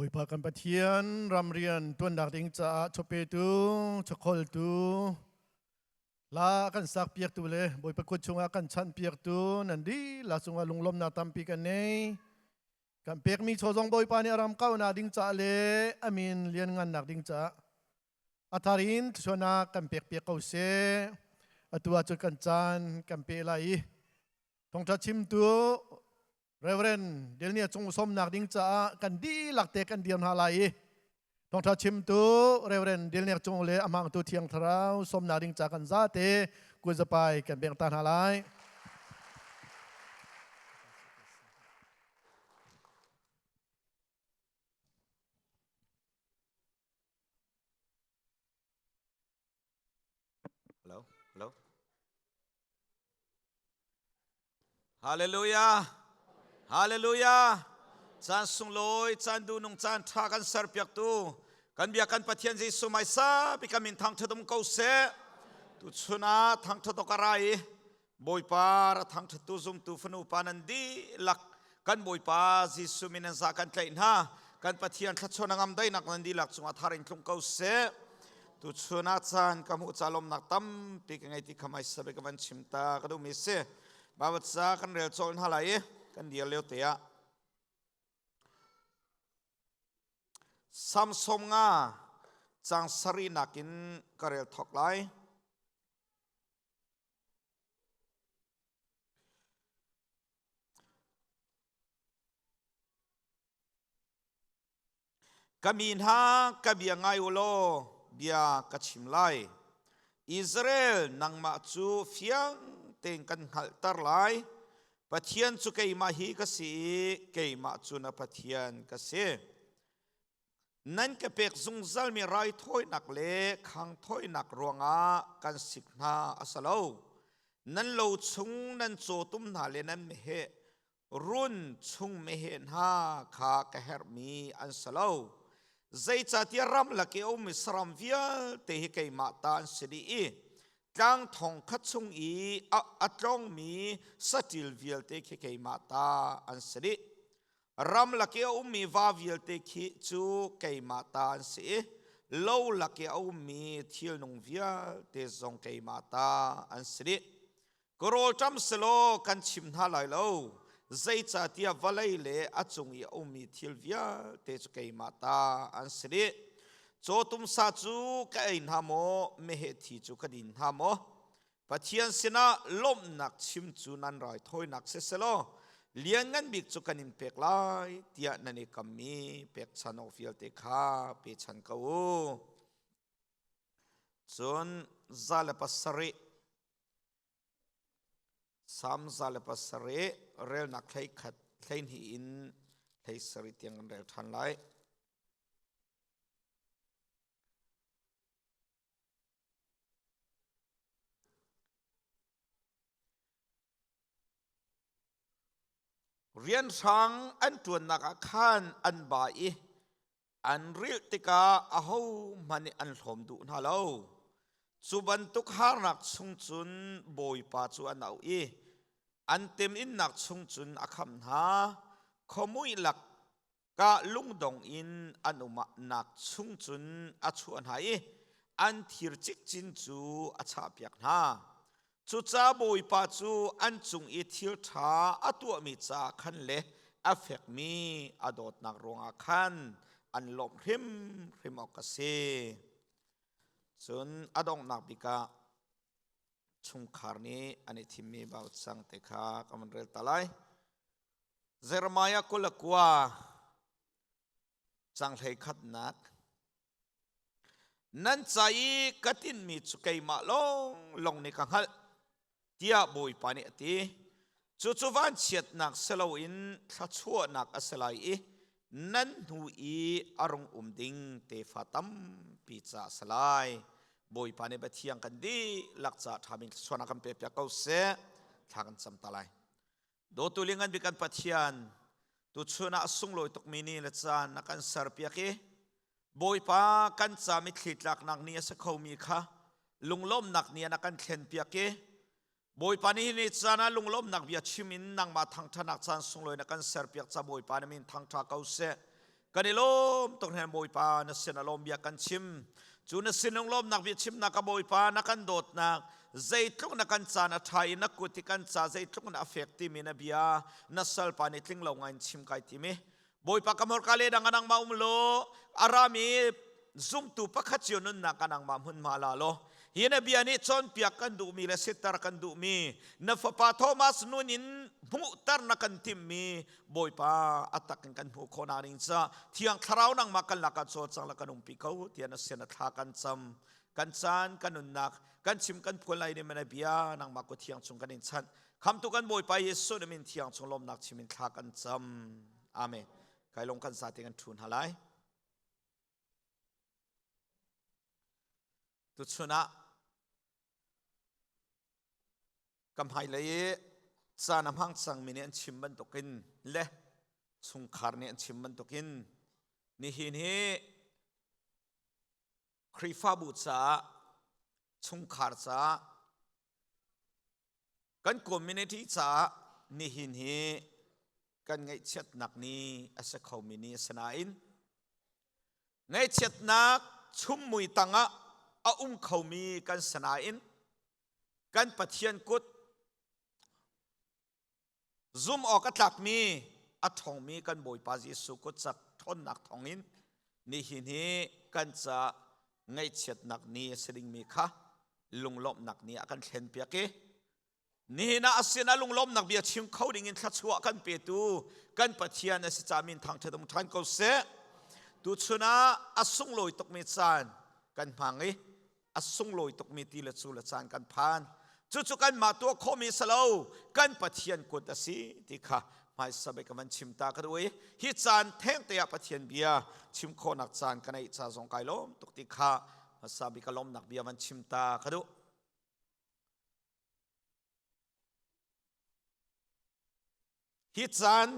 บุยพากันปะเทียนรำเรียนตัวนดักดิงจ้าชเปตูชคอลตูลากันสักเปียกตูเลยบุยประกุดชงอากันชันเปียกตูนันดีลาสุงอาลุงลมนาตัมปีกันเนกันเปียกมีโชซองบุยปานีอารามเก้านาดิงจ้าเลยอามินเลียนงานนักดิงจ้าอัทารินชนะกันเปียกเปียกเขาเสอตัวจุดกันจันกันเปียไลทงทัดชิมตัวเรเวนเดี๋ยวนี้จงสมนักดิ้งจ้ากันดีหลักเตะกันเดียนหาไลทงทัดชิมตัวเรเวนเดี๋ยวนี้จงเลยอามังตัวเทียงทราวสมนักดิ้งจ้ากันซาเตกุจะไปกันเบียงตาหาไล Hello, hello. Hallelujah, hallelujah. Chan sung loi, chan du nung chan tha kan sar piak tu. Kan bia kan pathian Jesu mai sa bikamin thang thadum kau se. Tu chuna thang thado karai. Boy pa thang thatu zum tu fanu panandi lak kan boy pa Jesu minan sa kan tlain ha. Kan pathian thachona ngam dai nak nandi lak chunga tharin tlung kau se. Tu chuna chan kamu chalom nak tam pikangai ti khamai sabe kaman chimta kadu mise. Bawat sa kan rel chol halai kan dia leo tea. Samsom nga chang sari nakin karel thok lai. Kamin ha kabiangai ulo bia kachimlai. Israel nang ma chu fiang teng kan haltar lai. Pathian chu kei mahi kasi kei ma chu na pathian kasi. Nan ka pek zungzal mi rai thoi nak le khang thoi nak ruanga kan sikna asalo. Nan lo chung nan cho tum na le nan mehe run chung mehe na kha ka her mi ansalo. Zai cha tia ram la ke o mi sram vial te hi kei ma ta sidi I. Tlang thong khat chung I atlong mi satil vial te ki kei ma ta an sidi. Ram la ke o mi va vial te ki chu kei ma ta an si. Lo la ke o mi thil nung vial te zong kei ma ta an sidi. Korol tam selo kan chim na lai lo. Zai cha tia valai le achung I o mi thil vial te chu kei ma ta an sidi. Cho tum sa chu ka ein hamo mehe thi chu kadin hamo. Pathian sina lom nak chim chu nan rai thoi nak se selo. Lian ngan bik chu kanin pek lai tia nani kami pek chan ofial te kha pe chan kau. Chon zala pasari sam zala pasari rel nak khai khat thain hi in thai sari tiang rel than lai. Rian sang an tuan nak khan an bai an ril tika aho mani an hlom du na lo chuban tuk har nak chung chun boy pa chu an au I an tem in nak chung chun akham na khomui lak ka lungdong in anuma nak chung chun achu an hai an thir chik chin chu acha piak na chu cha boy pa chu an chung I thil tha atua mi cha khan le affect mi adot nak ronga khan an lom hrim okase chun adong nak bika Chungkhar ni ani thimi baut sang te kha kaman rel talai Jeremiah kulakwa chang thei khat nak nan chai katin mi chu kei ma long ni kang hal tia boy pani ati chu van chiat nak selo in thachua nak asalai I nan hu I arong ding te fatam pizza salai boy pani bathiang kan di lakcha thamin sona kan pe pya kau se thakan cham talai do tulingan bikan pathian tu chuna sung loi tok mini la chan nakan sar pya ke boy pa kan cha mi thlitlak nak ni sa khomi kha lunglom nak ni nakan thlen pya ke boy pani ni chana lunglom nak bia chimin nang ma thang thanak chan sungloi na kan ser piak cha boy pani min thang tha kau se กันในลมตกแห่งบอยปานัสเซนลมเบียกันชิมจูนัสเซนลมนักเบียชิมนักบอยปานักกันโดดนักใจทุกนักกันจานัทายนักกุฏิกันจาใจทุกนักเฟกติมินาเบียนัสเซลปานิทิงลงงานชิมไกติมิบอยปากมรกาเลดังนังมาโลอารามีซุ่มตูปักขจินุนนักนังมาหุ่นมาลาโลเฮียนเบียนี่จนเปียกันดูมีและสิตากันดูมีนัฟปาโทมัสนุนินมุตรนักกันทิมมีบอยปาอัตกันหูโคนารินซาที่ยังทราวนังมากันลักโซจังลักนุมปิเขาที่นัสเซนทากันจำกันจานกันนุนนักกันชิมกันพูดอะไรในมันเบียนังมากุที่ยังชงกันอินชันคำตุกันบอยปาเยซูนมินที่ยังชงลมนักชิมินทากันจำอาเมนใครลงกันสาธิกันทุนหาไลตุชนะกำไฮเลยจานำหังสังมิเนนชิมบันตกินเละสุงคาร์เนนชิมบันตกินนี่หินเฮครีฟาบูจ้าสุงคาร์จ้ากันคอมมิวนิตี้จ้านี่หินเฮกันไงเช็ดนักนี้อาศัยเขามินิสนาอินไงเช็ดนักชุ่มมุยตังะเขามีกันสนาอินกันปะเทียนกุดซุ่มออกกระตักมีทองมีกันบอยปาจิสุกุดจักทนนักทองอินนี่หินเฮกันจะไงเช็ดนักนี้สิ่งมีค่ะลุงลบนักนี้กันเห็นเปียกนี่นะอาศัยนะลุงลมนักเบียชิมเขาดิ่งทัชวกันเปิดูกันปะเทียนสิจามินทางเทดมทานเขาเสตุชนะอาสุงลอยตกมีจานกันพังอาสุงลอยตกมีตีละจูละจานกันพานจุกันมาตัวโคมีสโลกันปะเทียนกุดสิที่ค่ะไม่สบายกับมันชิมตากระด้วยฮิจานแทงเตียปะเทียนเบียชิมโคนักจานกันไอจาสงไกลมตกที่ค่ะมาสบายกับลมนักเบียมันชิมตากระดูฮิจาน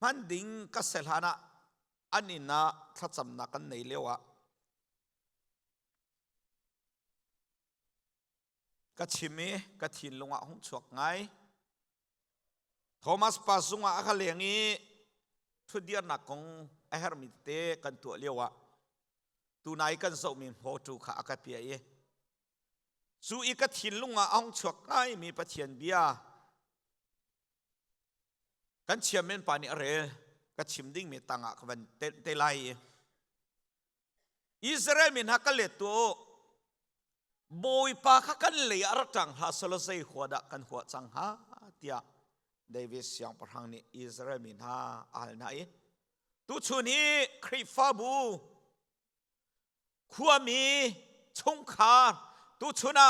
มันดิ่งกัสเซลฮานะอันนี้นะถ้าจำนักกันในเลี้ยวะกัชิมีกัทินลงอ่ะหงชวกไงโทมัสปาซุงอ่ะเขาเลี้ยงทุเดียนักของเอเฮอร์มิเตกันตัวเลี้ยวะตัวนายกันส่งมีโพจูขากัดเปียสู้อีกัทินลงอ่ะหงชวกไงมีปะเทียนเบียกันเชียมเป็นปานิเรกันชิมดิ้งมีตังอ่ะกันเตลัยอิสราเอลมีนักเล็ดตัวบอยปากันเลยอารังฮาสโลเซหัวดักกันหัวจังฮาเตียเดวิสยังประหังนี่อิสราเอลมีนาอัลนัยตุชุนีคริฟาบูขัวมีชงคาตุชุนะ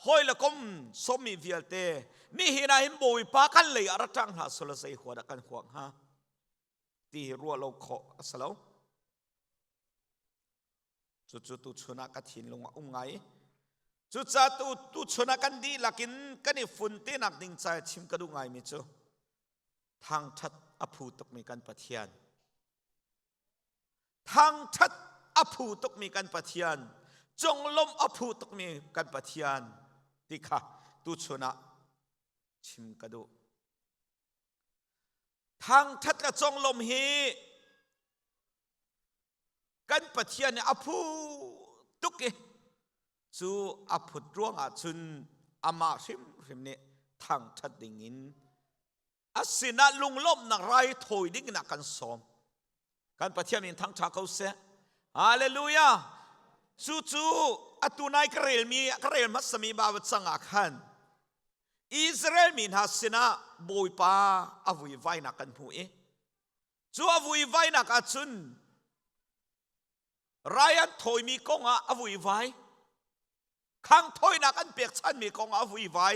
หอยละกมสมีวิลเตนี่เห็นอะไรบอยปากันเลยอารังฮาสโลเซหัวดักกันหัวฮาตีรัวโลกอสโลจุตุชุนะกัทินลงไงจุดจัตุชนกันดีลักินกันนี่ฝุ่นเตนักดิ่งใจชิมกระดูไงมิจูทางชัดอภูตกมีกันปะเทียนทางชัดอภูตกมีกันปะเทียนจงลมอภูตกมีกันปะเทียนติค่ะตุชนะชิมกระดูทางชัดกระจงลมฮีกันปะเทียนเนี่ยอภูตุกจูอภุตร่วงอาจุนอามาริมเนี่ยทางชัดดิ่งินอาศินะลุงลบนักไรถอยดิ่งนักกันสมกันปะเทียนทางชาเขาเสฮาเลลูยาจูอตุนายกระเรลมีกระเรลมัสมีบาวัสังอาคันอิสราเอลมีฮัสนะบอยปาอวุยไวนักกันผู้จูอวุยไวนักอาจุนไรอันถอยมีกงอวุยไวข้างถอยนักอันเปียกชันมีกองอาวุยไว้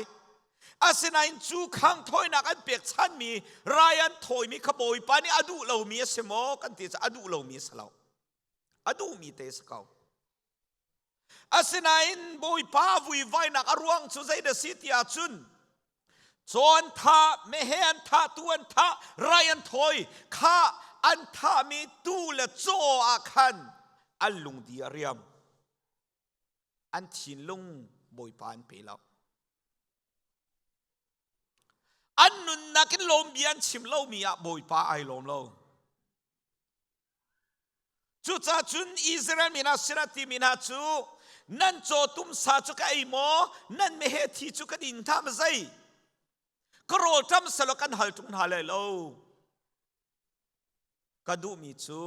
อาศัยนั้นจูข้างถอยนักอันเปียกชันมีรายอันถอยมีขบอยปานี่อดูเรามีสมอกันที่จะอดูเรามีสลาวอดูมีเตสเกาอาศัยนั้นบอยปาวุยไว้นักอรวงสุดใจเดสิทยาจุนจวนท่าเมเฮอันท่าตัวนท่ารายอันถอยข้าอันท่ามีตูและโจอาคันอันลุงดีเรียมอันชินลุงบอยปานไปแล้วอันนุนนักลมเบียนชิมเล่ามีอะบอยปาไอลมเล่า จุจ้าจุนอิสราเอลมินาสินาติมินาจูนั่นโจตุมสาจุกไอโมนั่นไม่เหตุที่จุกดินทำใจกรอทำสลกันหัลจุนหัลเลยโลกระดูมีจู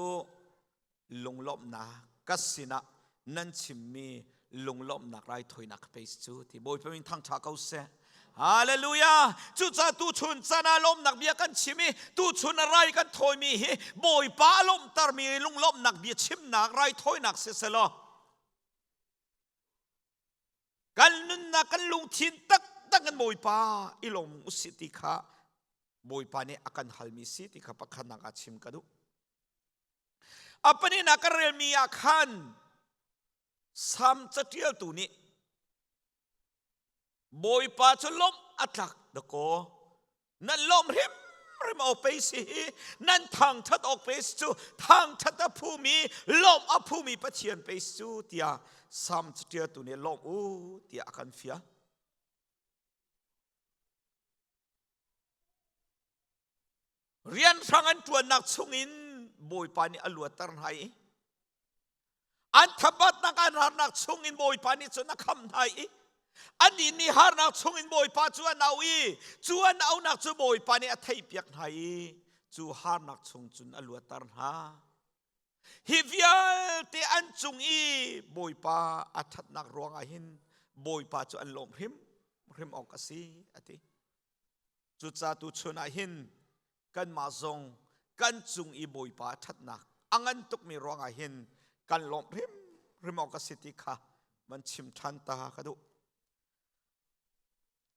ลงลบนักกัสินะนั่นชิมมีลงลบนักไรถอยนักไปจูที่บอยเป็นทางชาเขาเสฮาเลลูยาจุจ้าตูชุนซานาลมนักเบียกันชิมีตูชุนอะไรกันถอยมีเฮบอยป้าลมตารมีลงลบนักเบียชิมนักไรถอยนักเสลอกันนุนนักกันลุงทินตักกันบอยป้าอิลมอุสิติขาบอยป้าเนี่ยอาการฮัลมิสิติขาปักขันนักชิมกันดูapa ni nak kerel mi akan sam cetil tu ni boy pa celom atlak deko nan lom rim au pe si nan thang that ok pe chu thang that phu mi lom a phu mi pathian pe chu tia sam cetil tu ni lom u tia akan fia rian sangan tuan nak chungin boy pani aluat tar hai an thabat nak an har nak chungin boy pani chu na kham hai an ni har nak chungin boy pa chu nawi chu nau nak chu boy pani a thei piak hai chu har nak chung chun aluat tar ha hivial te an chung i boy pa athat nak ruang a hin boy pa chu an lom rim ok asi ati chu cha tu chuna hin kan ma zongกันจุงอีบอยป้าทัดนักอังันตุกมีรองอาหินกันลมริมอกสิติค่ะมันชิมทันตากระดู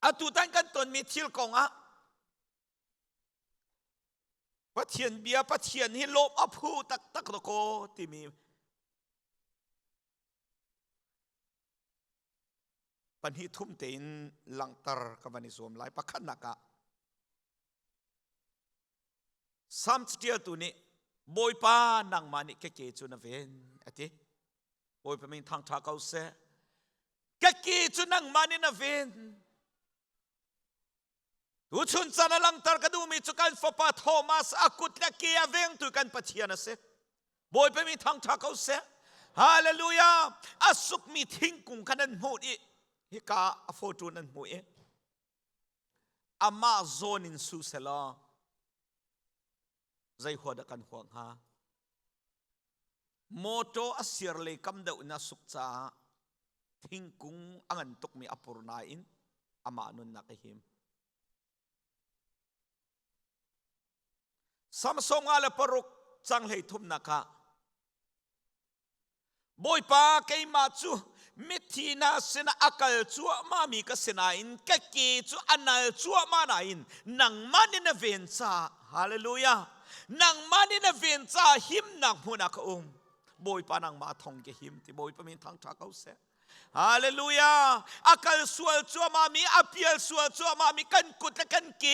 อาตุตันกันตนมีทิลกงอ่ะปะเทียนเบียปะเทียนฮิโลมอภูตักตะโกที่มีปัญหิทุ่มเต็นหลังตรกับวันนิสวมหลายปะขันนักะสามสเตียตัวนี้บอยป้านังมานิเกจูนเวนอะทีบอยป้ามีทางทางเขาเสเกจูนังมานินเวนตุชุนซานาลังตารกดูมีจุกันฟอปาโทมัสอากุตเลกียเวงตุกันปัจเจียนเสบอยป้ามีทางทางเขาเสฮาเลลูยาอสุกมีทิ้งกุงขนันหูอีฮิกาอโฟตูนันหูอีอามาโซนินสุเซลาใจหัวดักันห่วงฮะโมโตอาศัยเลยคำเดาหน้าสุขจ้าทิ้งกุ้งอังันตุกมีอภุรนาอินอามานุนนักหิมสัมสงอาเลปรุกจังเลยทุมนักะบอยป้าเกยมาจูมิทีนาเสนาอากาลจัวมามีกษณะอินเกกีจูอันนัลจัวมานาอินนังมันในเวนซาฮาเลลูยานังมานินเวียนจ้าหิมนักมุนักบอยปานังมาทองเกหิมที่บอยปามีทางทางเขาเสฮาเลลูยาอากาศสวยจัวมามีอภิเษกสวยจัวมามีกันกุดและกันเก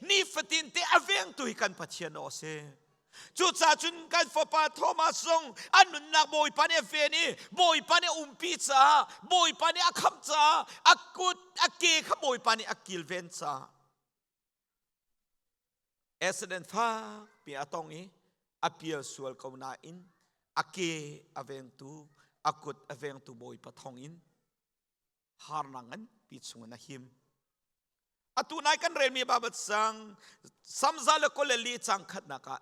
นี่ฟตินเตอเวียงตุยกันปัจเจโนเสจุดจ้าจุนกันฟอปาโทมาซงอันนุนนักบอยปานีเฟนีบอยปานีปีจ้าบอยปานีอักขมจ้าอักกุดอักเกขบอยปานีอักกิลเวนจ้าเอสเดนฟ้าปีอาตองนี้อภิเษกสวลเขาหน้าอินอาเกอเวงตูอากุดอเวงตูบอยปะทองอินฮาร์นังันปีสุงนะหิมอาตูนายกันเรียนมีบาบัดสังสัมซาเลโคเลลีจังขัดนักะ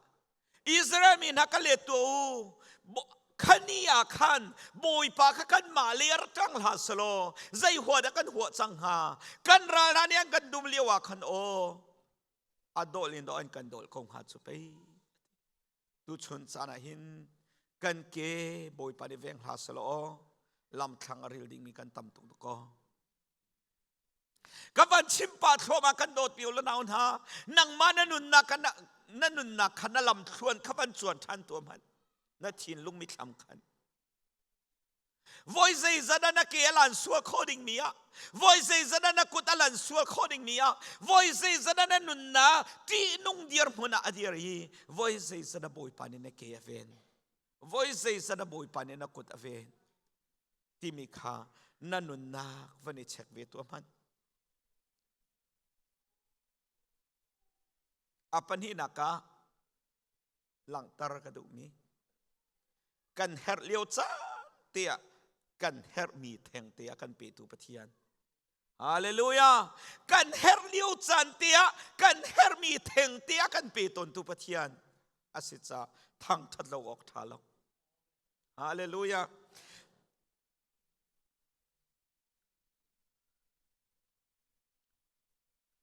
อิสราเอลมีนักเลตูขันนี้อาคันบอยปะขันมาเลียร์จังลาสโลใจหัวดักันหัวจังหากันรานานียกันดุมเลียวขันโออดอลินดอนกันดอลคงหัดสุไปตุชุนสานาหินกันเกบอยปานิเวงฮาสโลลำทางอริลดิงมีกันตำตุกก็กับวันชิมปาโทมากันโดดปิวละนาวนานังมานันุนนักขันลำชวนขับวันชวนทันตัวมันนัดทินลุงมิตรลำคัน Voice zada na kelan sual coding mia. Voice zada na kutalan sual coding mia. Voice zada na nunna ti nung diar muna adiri. Voice zada boy panin na keven. Voice zada boy panin na kutaven. Timika na nunna vani check vetu aman. Apan hinaka lang tar kadumi. กันเฮร์เลียวจ้าเตียกันเฮร์มีแทงเตียกันเปตูปะเทียนฮาเลลูยากันเฮร์เลียวจันเตียกันเฮร์มีแทงเตียกันเปตนตูปะเทียนอาศิษาทางทัดเราออกทาเราฮาเลลูยา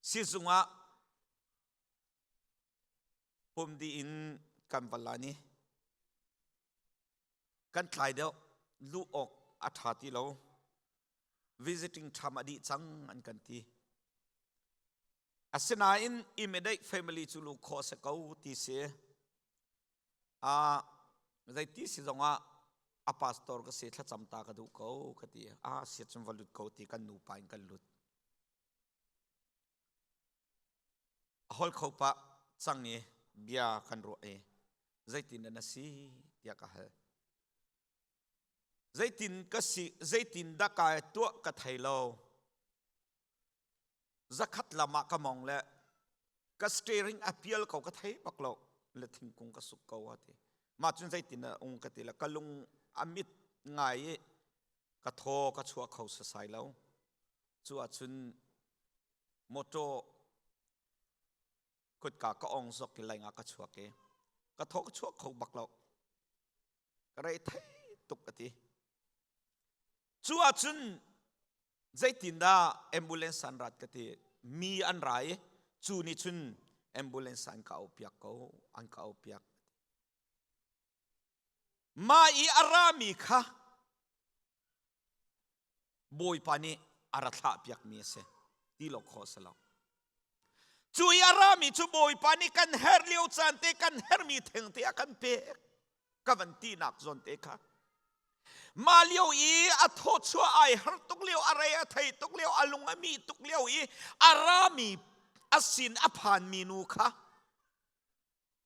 สิสุงะผมดีอินกันบัลลานีกันคลายเดียวลูกออกอัฐาที่เรา visiting ทำอดีตจังอันกันทีอาศัยนาอิน immediate family จูลูกขอสกัวที่เสียใจที่สิจงว่าอาพาสตอร์ก็เสียถ้าจำตากระดูกเขาคดีเสียจนวันลุดเขาที่กันนูปายกันลุดฮอลเขาปะจังนี้เบียกันรัวใจที่นั่นสิเดียกะเฮใจตินก็สิใจตินดักไอตัวกระไทยเราจะขัดละมากระมองและก็สเตอริงอพิเอลเขากระไทยปักเราและทิ้งคงกระสุกเขาว่าที่มาจนใจตินองค์กติละก็ลุงอมิดง่ายกระโทกระชัวเขาสายแล้วชัวจนโมโตกดกาก็องศกินไรงากระชัวเกกระโทกระชัวเขาบักเราอะไรไทยตุกกติชัวจนใจตินดาแอมบูเลนส์สันรัดกติมีอันไรจูนี่จนแอมบูเลนส์สันเขาเปียกเขาอันเขาเปียกมาอีอารามีค่ะบอยปานีอาราธาเปียกมีเสที่เราขอสลาจูอีอารามีจูบอยปานีกันเฮร์เลียวจันเตกันเฮร์มีเทงเตะกันเปกกันตีนักจนเตะค่ะมาเลี้ยวอีอัทโทชัวไอฮาร์ตุกเลี้ยวอะไรอะไทยตุกเลี้ยวอลุงอามีตุกเลี้ยวอีอารามีอาศินอภานมีนูค่ะ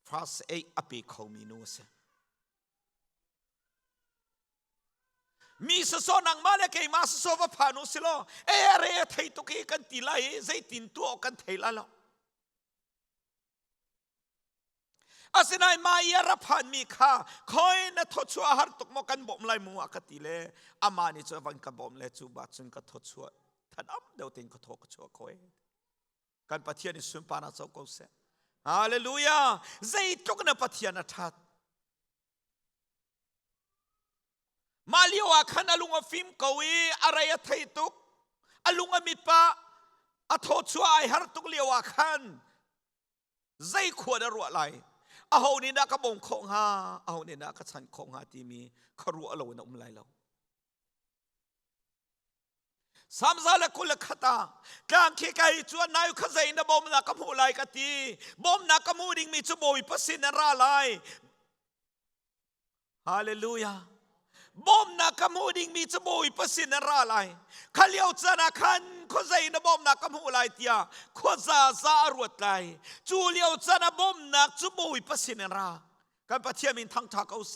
ฟาสเออปีเขามีนูเสมีสโซนังมาเลกมาสโซวะพานุสิโลเอเรไทยตุกกันตีไลใจตินตัวกันไทยละละอาศัยนายมาเยรพันมีค่าคอยนัทชัวฮาร์ตุกมกันบ่มไลมัวกติเลอามานิจวันกับบ่มเลจูบัดจนกับทชัวท่านเดาติงกับทกชัวคอยกันปะเทียนิสุนปานาเจ้าก็เสฮาเลลูยาใจตุกนับปะเทียนทัดมาเลียวขันอลุงอฟิมกวีอะไรไทยตุกอลุงอมิดปะอโทชัวไอฮาร์ตุกเลียวขันใจขวดรัวไหลเอาหนี่นักบ่งคงหาเอานี่นักฉันคงหาที่มีขรัวเราหนุ่มไหลเราสามสาละคุณละขตากลางขี้ไก่จวนนายขจัยนบ่มนักมูไหลกตีบ่มนักมูดิ่งมีจมูกปัสสินราไหลฮาเลลูยาบ่มนักมูดิ่งมีจมูกปัสสินราไหลขลี้ยวจนาคันขจัยนบ่มนักมูไหลเตียขจาซาอรวดไหลจูเลี้ยวจนาบ่มนักจมูกปัสสินรากันปะเทียมินทั้งทักเอาเส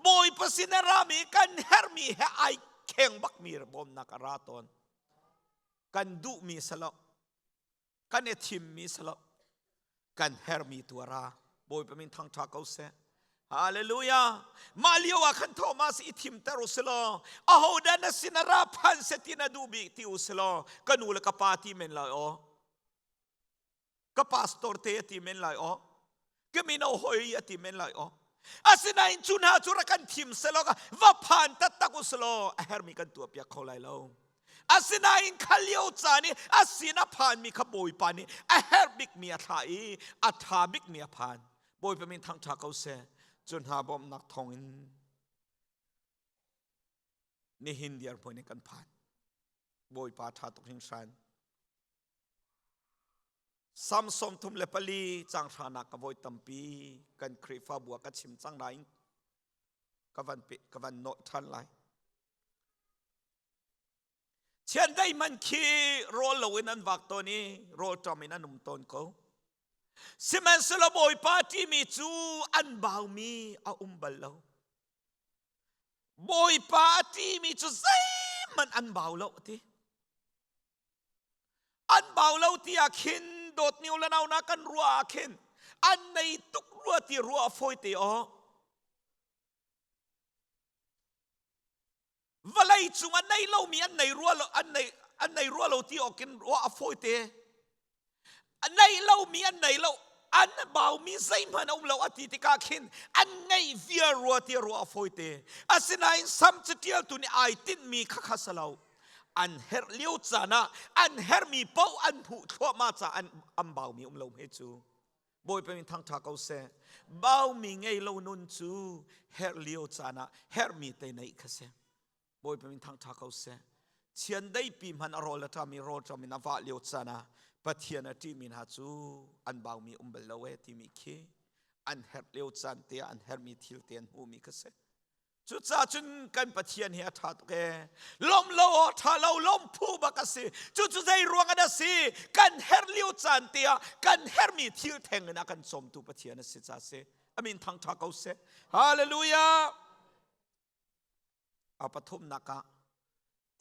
บ่อยปัสสินรามีกันเฮร์มีเฮไอเข่งบักมีบ่มนักราตอนกันดูมีสละกันเอทิมมีสละกันเฮร์มีตัวราบอยเป็นทางทักเอาเสฮาเลลูยามาเลียวขันโทมาสอิทิมเตรุสละอาหูดันสินราพันเสตินาดูบิติอุสละกันนูเลกปาติเมนไลโอกับพาสตอร์เตติเมนไลโอกับมินาโฮยติเมนไลโออาศินาอินจุนหาจุระกันทิมสละก็ว่าพันตัดตะกุสละเฮร์มีกันตัวเปียกเขาไลโลอาศินาอินขลี้ยวจานี่อาศินาพานมีขบอยปานี่อาเฮร์บิกมีอาทายอาทาบิกมีอาพานบอยเป็นทางทักเอาเสจนหาบอมนักทองอินนี่หินเดียร์พอยในกันผ่านบอยปาทาตุกหิงชันซัมซอมทุมเลปลีจังชานักบอยตัมปีกันครีฟาบัวกันชิมจังไรกันโนทันไลเช่นได้มันคีโรลลวินันวักตัวนี้โรลจอมินันนุ่มต้นเขาสิมันสลบอยปาที่มีจูอันบ่าวมีอาบัลเลวบอยปาที่มีจูใจมันอันบ่าวเลวที่อันบ่าวเลวที่อาคินโดดนิวละนาวนักันรัวอาคินอันในตุกรัวที่รัวฟอยที่อ๋อ ว่าไรจุงอันไหนเรามีอันไหนรัวเราอันไหนรัวเราที่ออกกินรัวอโฟยเตอันไหนเรามีอันไหนเราอันบ่าวมีไซมันเอาเราอธิติกาขินอันไงเวียรัวที่รัวอโฟยเตอาศัยนายสัมจิตเดียวตุนี่ไอตินมีข้าข้าสลาวอันเฮร์เลี้ยวจานะอันเฮร์มีเป้าอันผู้ทั่วมาจากอันบ่าวมีเราเฮจูบอยเป็นทางทักเอาเสบ่าวมีไงเรานุนจูเฮร์เลี้ยวจานะเฮร์มีแต่ในข้าเสบอยเป็นทางทักเอาเสเชียนได้ปีมันอรอละทามีรอจามินาวะเลี้ยวจานะปะเทียนที่มินหาจูอันบ่าวมีเบลเวที่มีคีอันเฮร์เลี้ยวจานเตียอันเฮร์มีทิลเตียนหูมีข้าเสจุดจ้าจุนกันปะเทียนเฮียทัดแกล้มโลท่าเราล้มผู้บักสิจุดใจรวงกันสิกันเฮร์เลี้ยวจานเตียกันเฮร์มีทิลแทงนะกันสมตุปะเทียนสิจ้าเสอามินทางทักเอาเสฮาเลลูยาอาปฐุมนักะ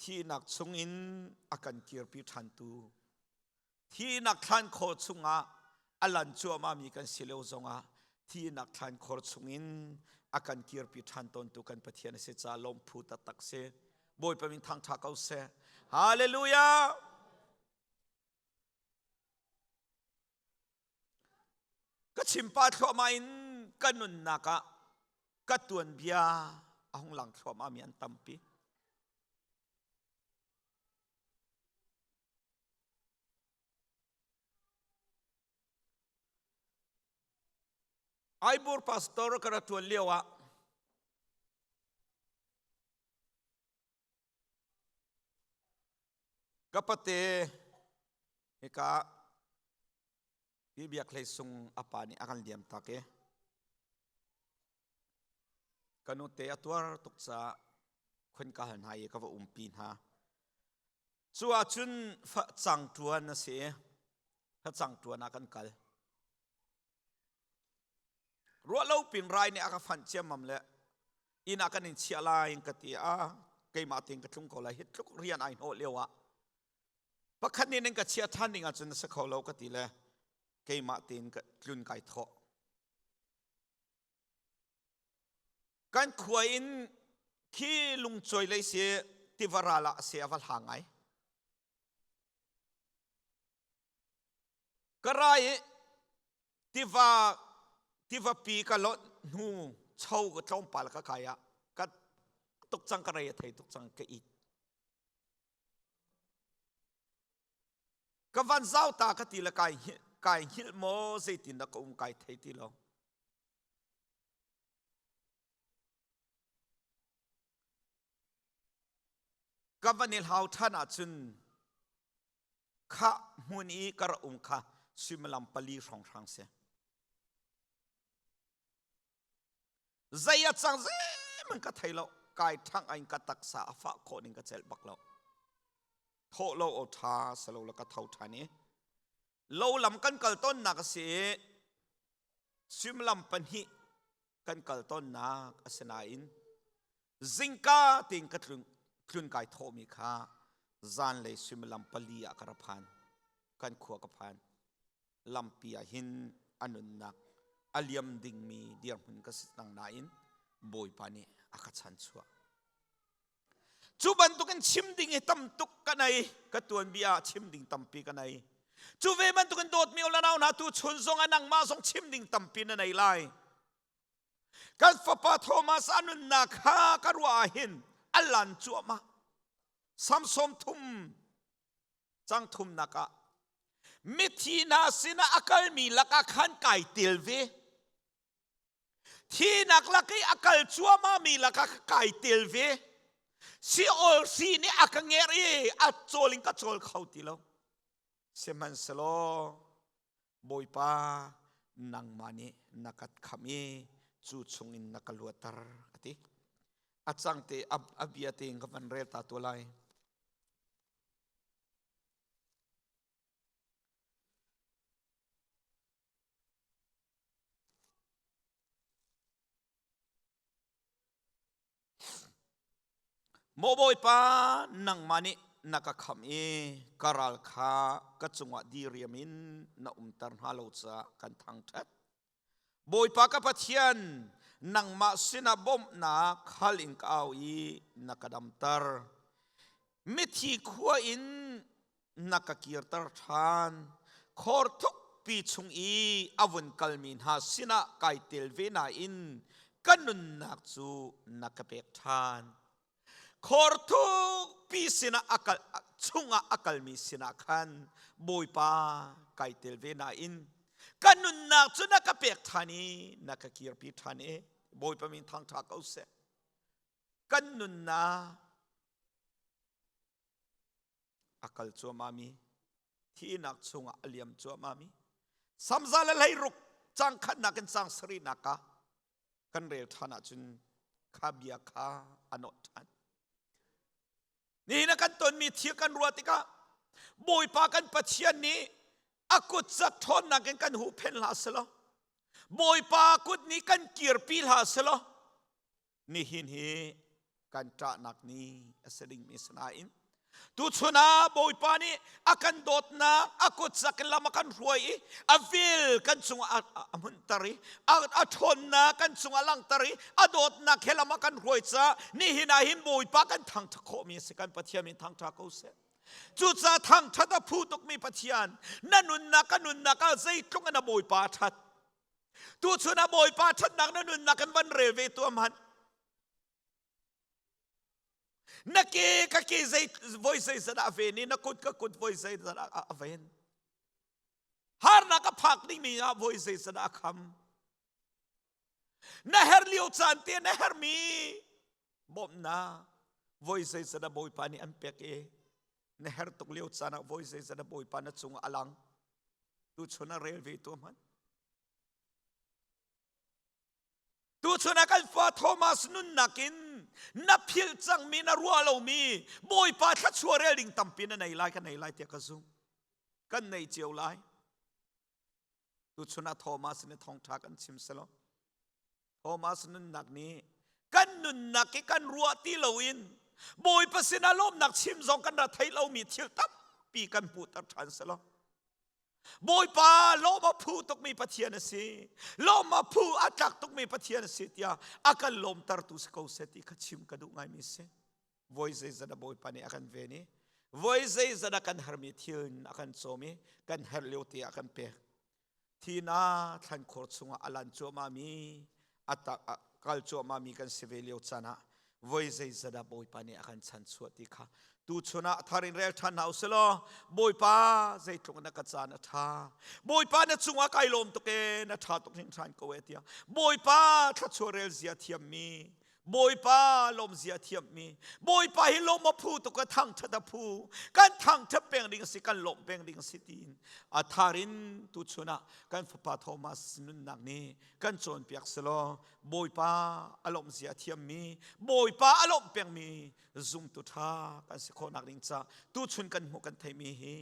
ที่นักซุงอินอากันเกียรปิทันตูที่นักทานโคซุงะอลันจัวมามีกันสิเลวซงะที่นักทานโคซุงอินอากันเกียรปิทันตนตุกันปะเทียนเสจาลมพูตตักเสบอยไปมินทางทักเอาเสฮาเลลูยาก็ชิมปาทมาอินกันนุนนักะกัตวนเบียอาหงหลังทมามีอันตัมปีไอ้บุรพาสตอร์กระตัวเลี้ยวกับปะเตเอกาบิเบียเคลซุงอปานีอากันเลียมตาเกกันุเตอตัวตุกษาคนกาหันหายกับว่าปีนฮะชัวจุนฝักจังตัวนั่นสิฝักจังตัวนักกันกัลรัวเล่าปินไรเนี่ยอาการฟันเชี่ยมั่มเลยอินากันอินเชียลายกติอาเกยมาติงกระทุ่งกอลายฮิตทุกเรียนไอโนเลียวะปักขันนี่นึงกับเชียท่านนี่อาจจะนึกสักเขาเล่ากติเลยเกยมาติงกับลุนไก่ทอการขวายอินขี้ลุงจอยเลยเสียติวราละเสียวัลหางไงกระไรติวปีกะลดหูเช่าก็จ้องปาลก็ขายะก็ตุกจังกระไรไทยตุกจังก็อีกก็วันเจ้าตากติละกายหิลโมเซตินนักองกายไทยที่เราก็วันนี้เราท่านอาจุนข้ามุนีกระองข้าซิมลัมปลีสองทางเสียใจจังสิมันก็ไทยเรากายทั้งอันก็ตักษาฟ้าคนนึงก็เจ็บบักเราโทษเราเอาท่าสโลแล้วก็เท่าท่านี้เราลำกันกัลต้นนักเสียซิมลำปันหิกันกัลต้นนักอสนาอินจิงกาติงกระทุนคลุนกายโทมีค่าจานเลยซิมลำปลีอักระพันกันขัวกระพันลำปียหินอนุนักอเลียมดิ่งมีเดียร์หุ่นกษัตริย์ต่างนายนบอยปานีอาคัชันชัวจูบันตุกันชิมดิ่งไอตั้มตุกกันไอกระตัวนเบียชิมดิ่งตั้มปีกันไอจูเวมันตุกันโดดมีอลนาวนาตูชนทรงอนังมาทรงชิมดิ่งตั้มปีนั่นไอไลกันฟปาโทมาสอนุนักฮากรัวหินอัลลันจัวมาสัมสมทุมจังทุมนักะมิทีนาสินะอักลมีลักขันไก่ติลเวที่นักลักอักลจัวมามีลักไก่ติลเวsi all si ni akangeri at zoling ka zol kautilo seman selo boy pa nang mani nakat kami chu chungin nakaluatar ati at sangte abiate ng kapanrel tatulay Moboy pa nang mani nakakami karal ka katsungwa diriamin na umtar halaw sa kantang tat. Boy pa kapatyan nang ma sina bom na khalin kau i nakadam tar mithi khua in nakakir tar than khor thuk pi chung i avun kalmin ha sina kai tel ve na in kanun nak chu nakapek than khor thuk pi sina akal chunga akal mi sina khan boipa kai tel ve na in kanun nak chu nakapek thani nakakir pi thani boipa min thang tha kau se kanun na akal chu mami thi nak chunga aliam chu mami samzala lai ruk chang khat na kan chang sri naka kan rel thana chun khabia kha anot than ni na kan ton mi thia kan ruatika boi pa kan pathian ni akut zat thon na kan hu phen la selo boi pa kut ni kan kir pil ha selo ni hin hi kan ta nak ni aseding misna in tu chuna boi pa ni akan dot na akut zak lama kan ruai avil kan chung amun tari a thon na kan chung alang tari adot na khelama kan ruai cha ni hina him boi pa kan thang thakho mi se kan pathian min thang tha ko se chu cha thang thada phu tok mi pathian nanun na kanun na ka zai tlung na boi pa that tu chuna boi pa that nak nanun na kan ban re ve tu man nake ka ke zai voice zai zada aveni na kut ka kut voice zai zada aven har na ka phak ni mi a voice zai zada kham na her liu chan te na her mi bom na voice zai zada boi pa ni an pek e na her tok liu chan a voice zai zada boi pa na chung alang tu chuna railway tu man tu chuna kan fa Thomas nun nakin na phil chang mi na rualo mi boi pa tha chuare ling tampin na nei lai ka nei lai te ka zum kan nei chiu lai tu chuna Thomas ne thong tha kan chim selo Thomas nun nak ni kan nun nak ki kan ruwa ti loin boi pa sina lom nak chim zong kan ra thai lo mi thil tap pi kan pu tar than selo boi pa lo ma phu tok mi pathian si lo ma phu atak tok mi pathian si tia akan lom tar tu ko seti khachim ka du ngai mi se voice zada boi pa ni akan ve ni voice zada kan harmi thil akan chomi kan her leu ti akan pe thina than khor chunga alan cho ma mi ata kal cho ma mi kan sivelio chana voice zada boi pa ni akan chan chuati kha tu chuna tharin rel than hauselo boi pa zai tlung na ka chana tha boi pa na chunga kai lom to ke na tha tok hin than ko etia boi pa tha chorel zia thiam mi boi pa lom zia thiam mi boi pa hi lom ma phu to ka thang tha phu kan thang tha peng ding si kan lom peng ding si tin a tharin tu chuna kan fa Thomas nun nak ni kan chon piak selo boi pa alom zia thiam mi boi pa alom peng mi zum tu tha kan se kho nak ring cha tu chun kan mu kan thai mi hi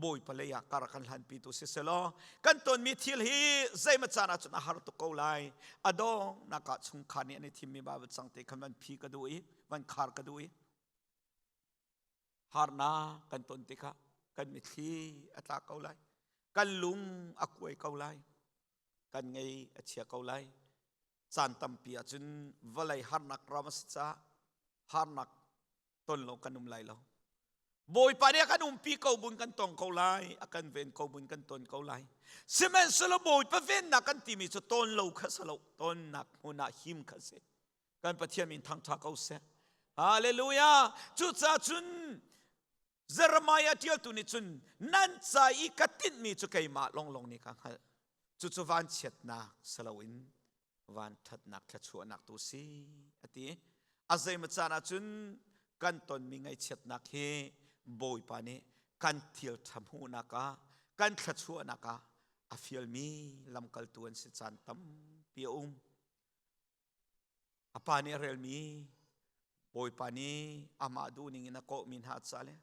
boi pa le ya kar kan han pi tu se selo kan ton mi thil hi zai ma chana chuna har tu ko lai adong na ka Chungkhar ni ani thim mi ba chang te kan man phi ka dui man khar ka dui har na kan ton te kha kan mi thi ata ko lai kan lung akwai ko lai kan ngai achia ko lai chan tam pi a chun valai har nak ramas cha har nak ton lo kanum lai lo boi pa ne kanum pi ko bun kan tong ko lai akan ven ko bun kan ton ko lai semen solo boi pa ven na kan ti mi cho ton lo kha salo ton nak una him kha se kan pathian min thang tha ko se hallelujah chu cha chun Jeremiah tial tu ni chun nan cha I katin mi chu kai ma long long ni ka hal chu chu van chet na salawin van that nak tha chu nak tu si ati azai ma chana chun kan ton mi ngai chet nak he boi pa ni kan thil tham hu na ka kan tha chu na ka a fiel mi lam kal tuan si chan tam pi apa ni rel mi boi pa ni ama du ning na ko min ha chale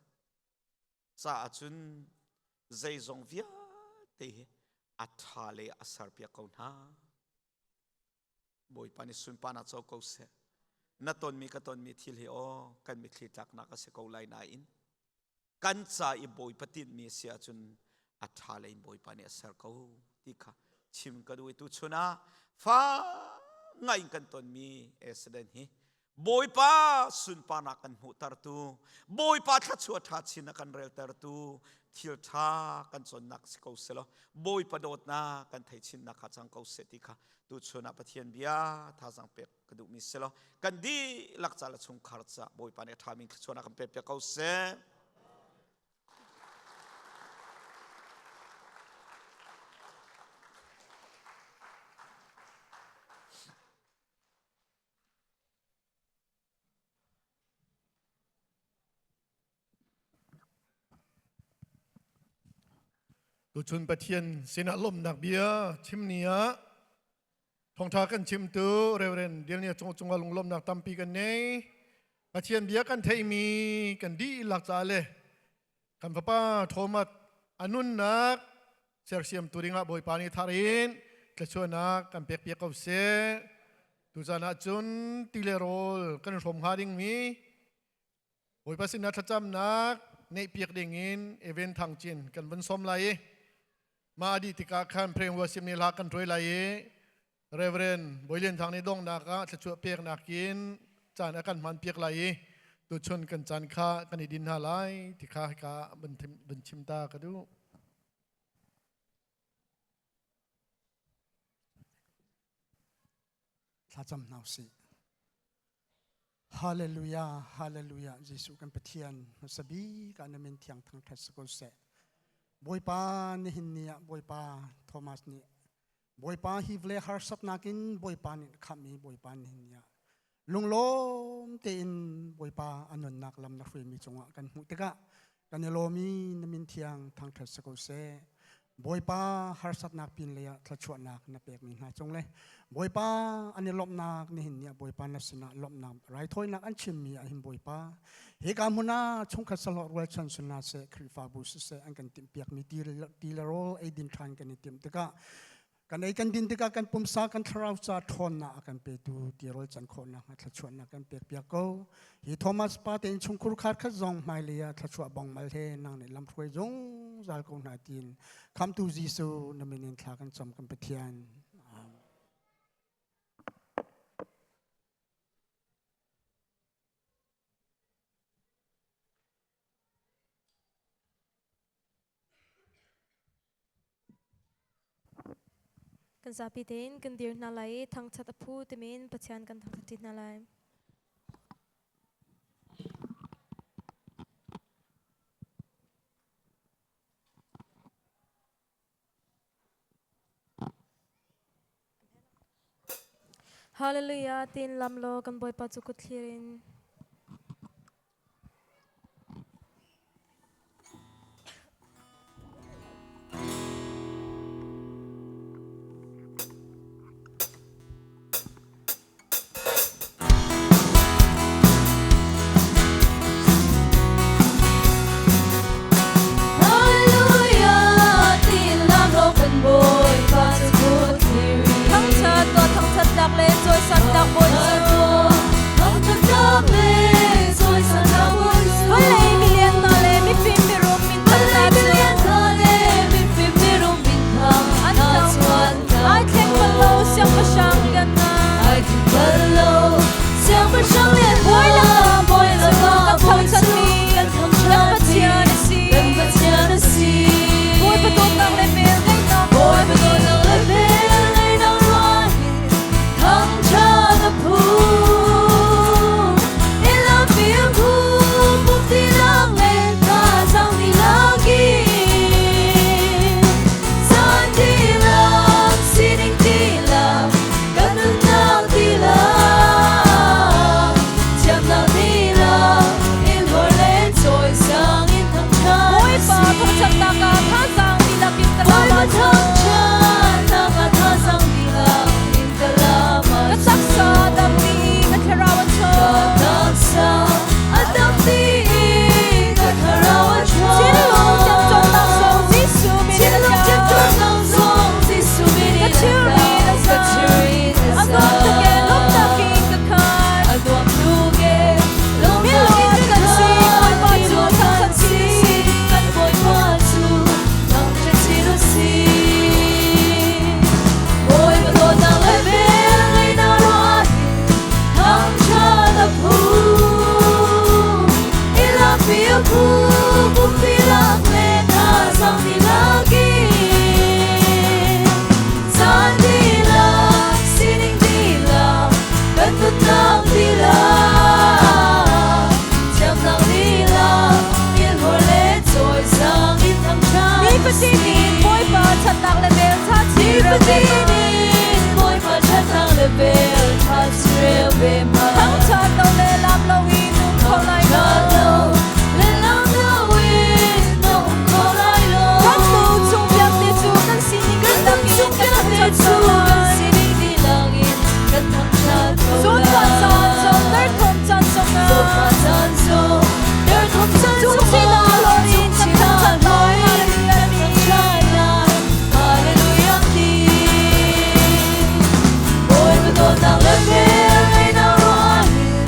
sa achun zai zong via te athale asar pia ko na boi pa ni sun pa na chaw ko se na ton mi ka ton mi thil hi o kan mi thli tak na ka se ko lai na in kan cha I boi patin mi sia chun athale in boi pa ni asar ko ti kha chim ka du tu chuna fa ngay kan ton mi accident hi boy pa sun pa na kan hu tar tu boy pa tha chua tha chin kan rel tar tu thil tha kan chon nak si ko selo boy pa dot na kan thai chin na kha chang ko se ti kha tu chuna pathian bia tha sang pek kadu mi selo kan di lak chala chungkhar cha boy pa ne tha min chuna kan pek ko se tu chun pathian sina Lawmhbia Chimnia thong tha kan chim tu reverend dia ni chung lom nak tampi kan nei pathian bia kan thei mi kan di lak cha le kan papa thomat anun nak sersiam turinga boy pani tharin tlachona kan pek pek ko se tu jana chun tilerol kan rom haring mi boy pasin na thacham nak nei piak dingin event thang chin kan ban som laiมาดีติกาขันเพลงวัวซิมนิลากันช่วยไล่เรเวรนบอยเลียนทางนี้ดงนักจะช่วยเปียกนักกินจานอาการมันเปียกไล่ตุชนกันจานข้ากันดินหาไล่ติกาให้กาบันชิมตากระดูถ้าจำนาวสิฮาเลลูยาฮาเลลูยาเยซูกันเปเทียนมาสบีกันนั้นเป็นเทียงทางทัศกุลเสบอยปานี่หินเนี่ยบอยปาโทมัสนี่บอยปาฮิวเลฮาร์สับนักินบอยปานี่ขามีบอยปานี่หินเนี่ยลุงล้มเตินบอยปาอันนั้นนักลำนักฟิมีจงกันหุติกะกันเนี่ยโลมีนั่นเป็นเทียงทางทัศกุลเสบอยปาฮาร์สับนักปินเลยอะทัชวนักนับเปกมีหาจงเลยบอยปาอันนี้ลบนักนี่หินเนี่ยบอยปานัสนะลบนักไรถ้อยนักอันชิมมีหินบอยปาเฮกามุนาชงคัสลอดเวชันสุนาเซคริฟาบุสเซอันกันติมเปียกมีตีละโรไอดินทานกันติมติกะกันไอกันดินติกะกันปุ่มซากันทราวซาทอนนะกันไปดูตีโรจันคนนะทัชวนักกันเปียกเปียกก็ฮีโทมัสปาเตนชงคุรคาร์ขจงไมเลียทัชวบองมาเลนังในลำถวยจงซาลกงนาดินคำตูจิสูนมินินทากันจำกันไปเทียนกันซาปิเตนกันเดียร์นาไลทางชัดพูดเมนปัจจัยกันทางทัดทิศนาไลฮาเลลูยาตินลำโลกันบอยปัจจุกุทลิรินHãy subscribe cho kênh Ghiền Mì Gõ để không bỏ lỡ sang đi lagi san đi la xin đi la cần tuân nang đi la chăm nang đi la yên hồi lệ trôi sang ít thăng trăng Ni patinin boy pa chatak le bel tha chi đi ra bên đi đi môi mà chân thang lệ bel thắt rêu về mà thang cha to le lam lo in num kho lai lo lên lòng đâu in nông khó lại lo kan mu chung piak te chu kan sin ni kan Cần dang sung in piak kan te thang chu cha cần xin đi langin cần thăng cha cầu Zon pa cha chong dar thom chan chong na Zon pa chan chong dar thom chan Chung chong chi na lo in kan thang cha to Hallelujah đi Ôi mà tôi đang lên bên ngày nào loa hiền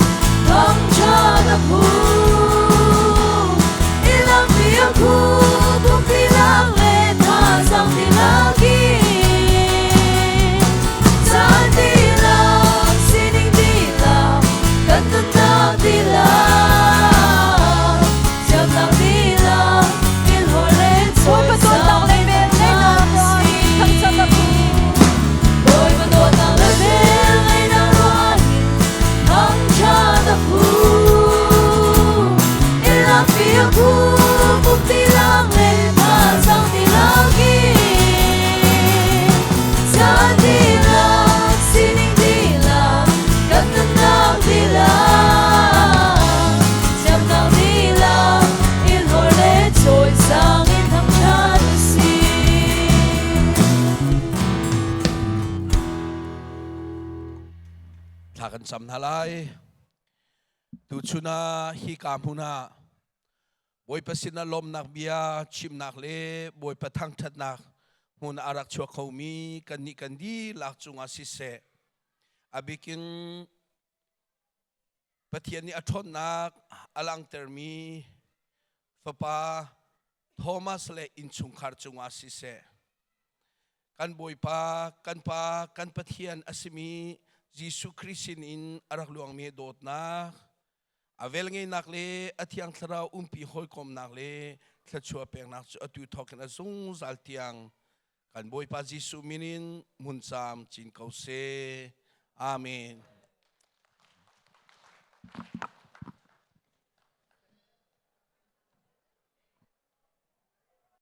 Thăng cha đã phu Ilang biyak ku bukti lang lên tha sang đi lagi Saan đi lang sining đi lang cần tân nang đi lang chăm nang đi lang yên hồi lên Boy trôi pa ton sang tang le bel le na ro thang cha ta pu Ôi mà tôi đang lên bên ngày nào loa hiền Thăng cha đã phu Ilang biyak ku bukti lang lên tha sang đi lagi Saan đi lang sining đi lang cần tân nang đi lang chăm nang đi lang yên hồi lệ trôi sang yên thăng cha đi xin thàกันจำทลายตูชุนาฮิกามหุนาบอยประสินาลมนักเบียชิมนักเล่บอยประทังทัดนักหุนอารักชัวเขามีกันนิกันดีหลักจุงอาศิเสอาบิกิงปะเทียนนี้อัทนนักอลังเตอร์มีฟปาโทมัสเลอินชุงคาร์จุงอาศิเสกันบอยปากันปะเทียนอาศิมีJesu Christin in arak luang mi dot na avel ngai nakle athiang thara umpi hoi kom nakle thachua pek nak chu atu thokin azung zal tiang kan boi pa Jesu minin mun sam chin kau se amen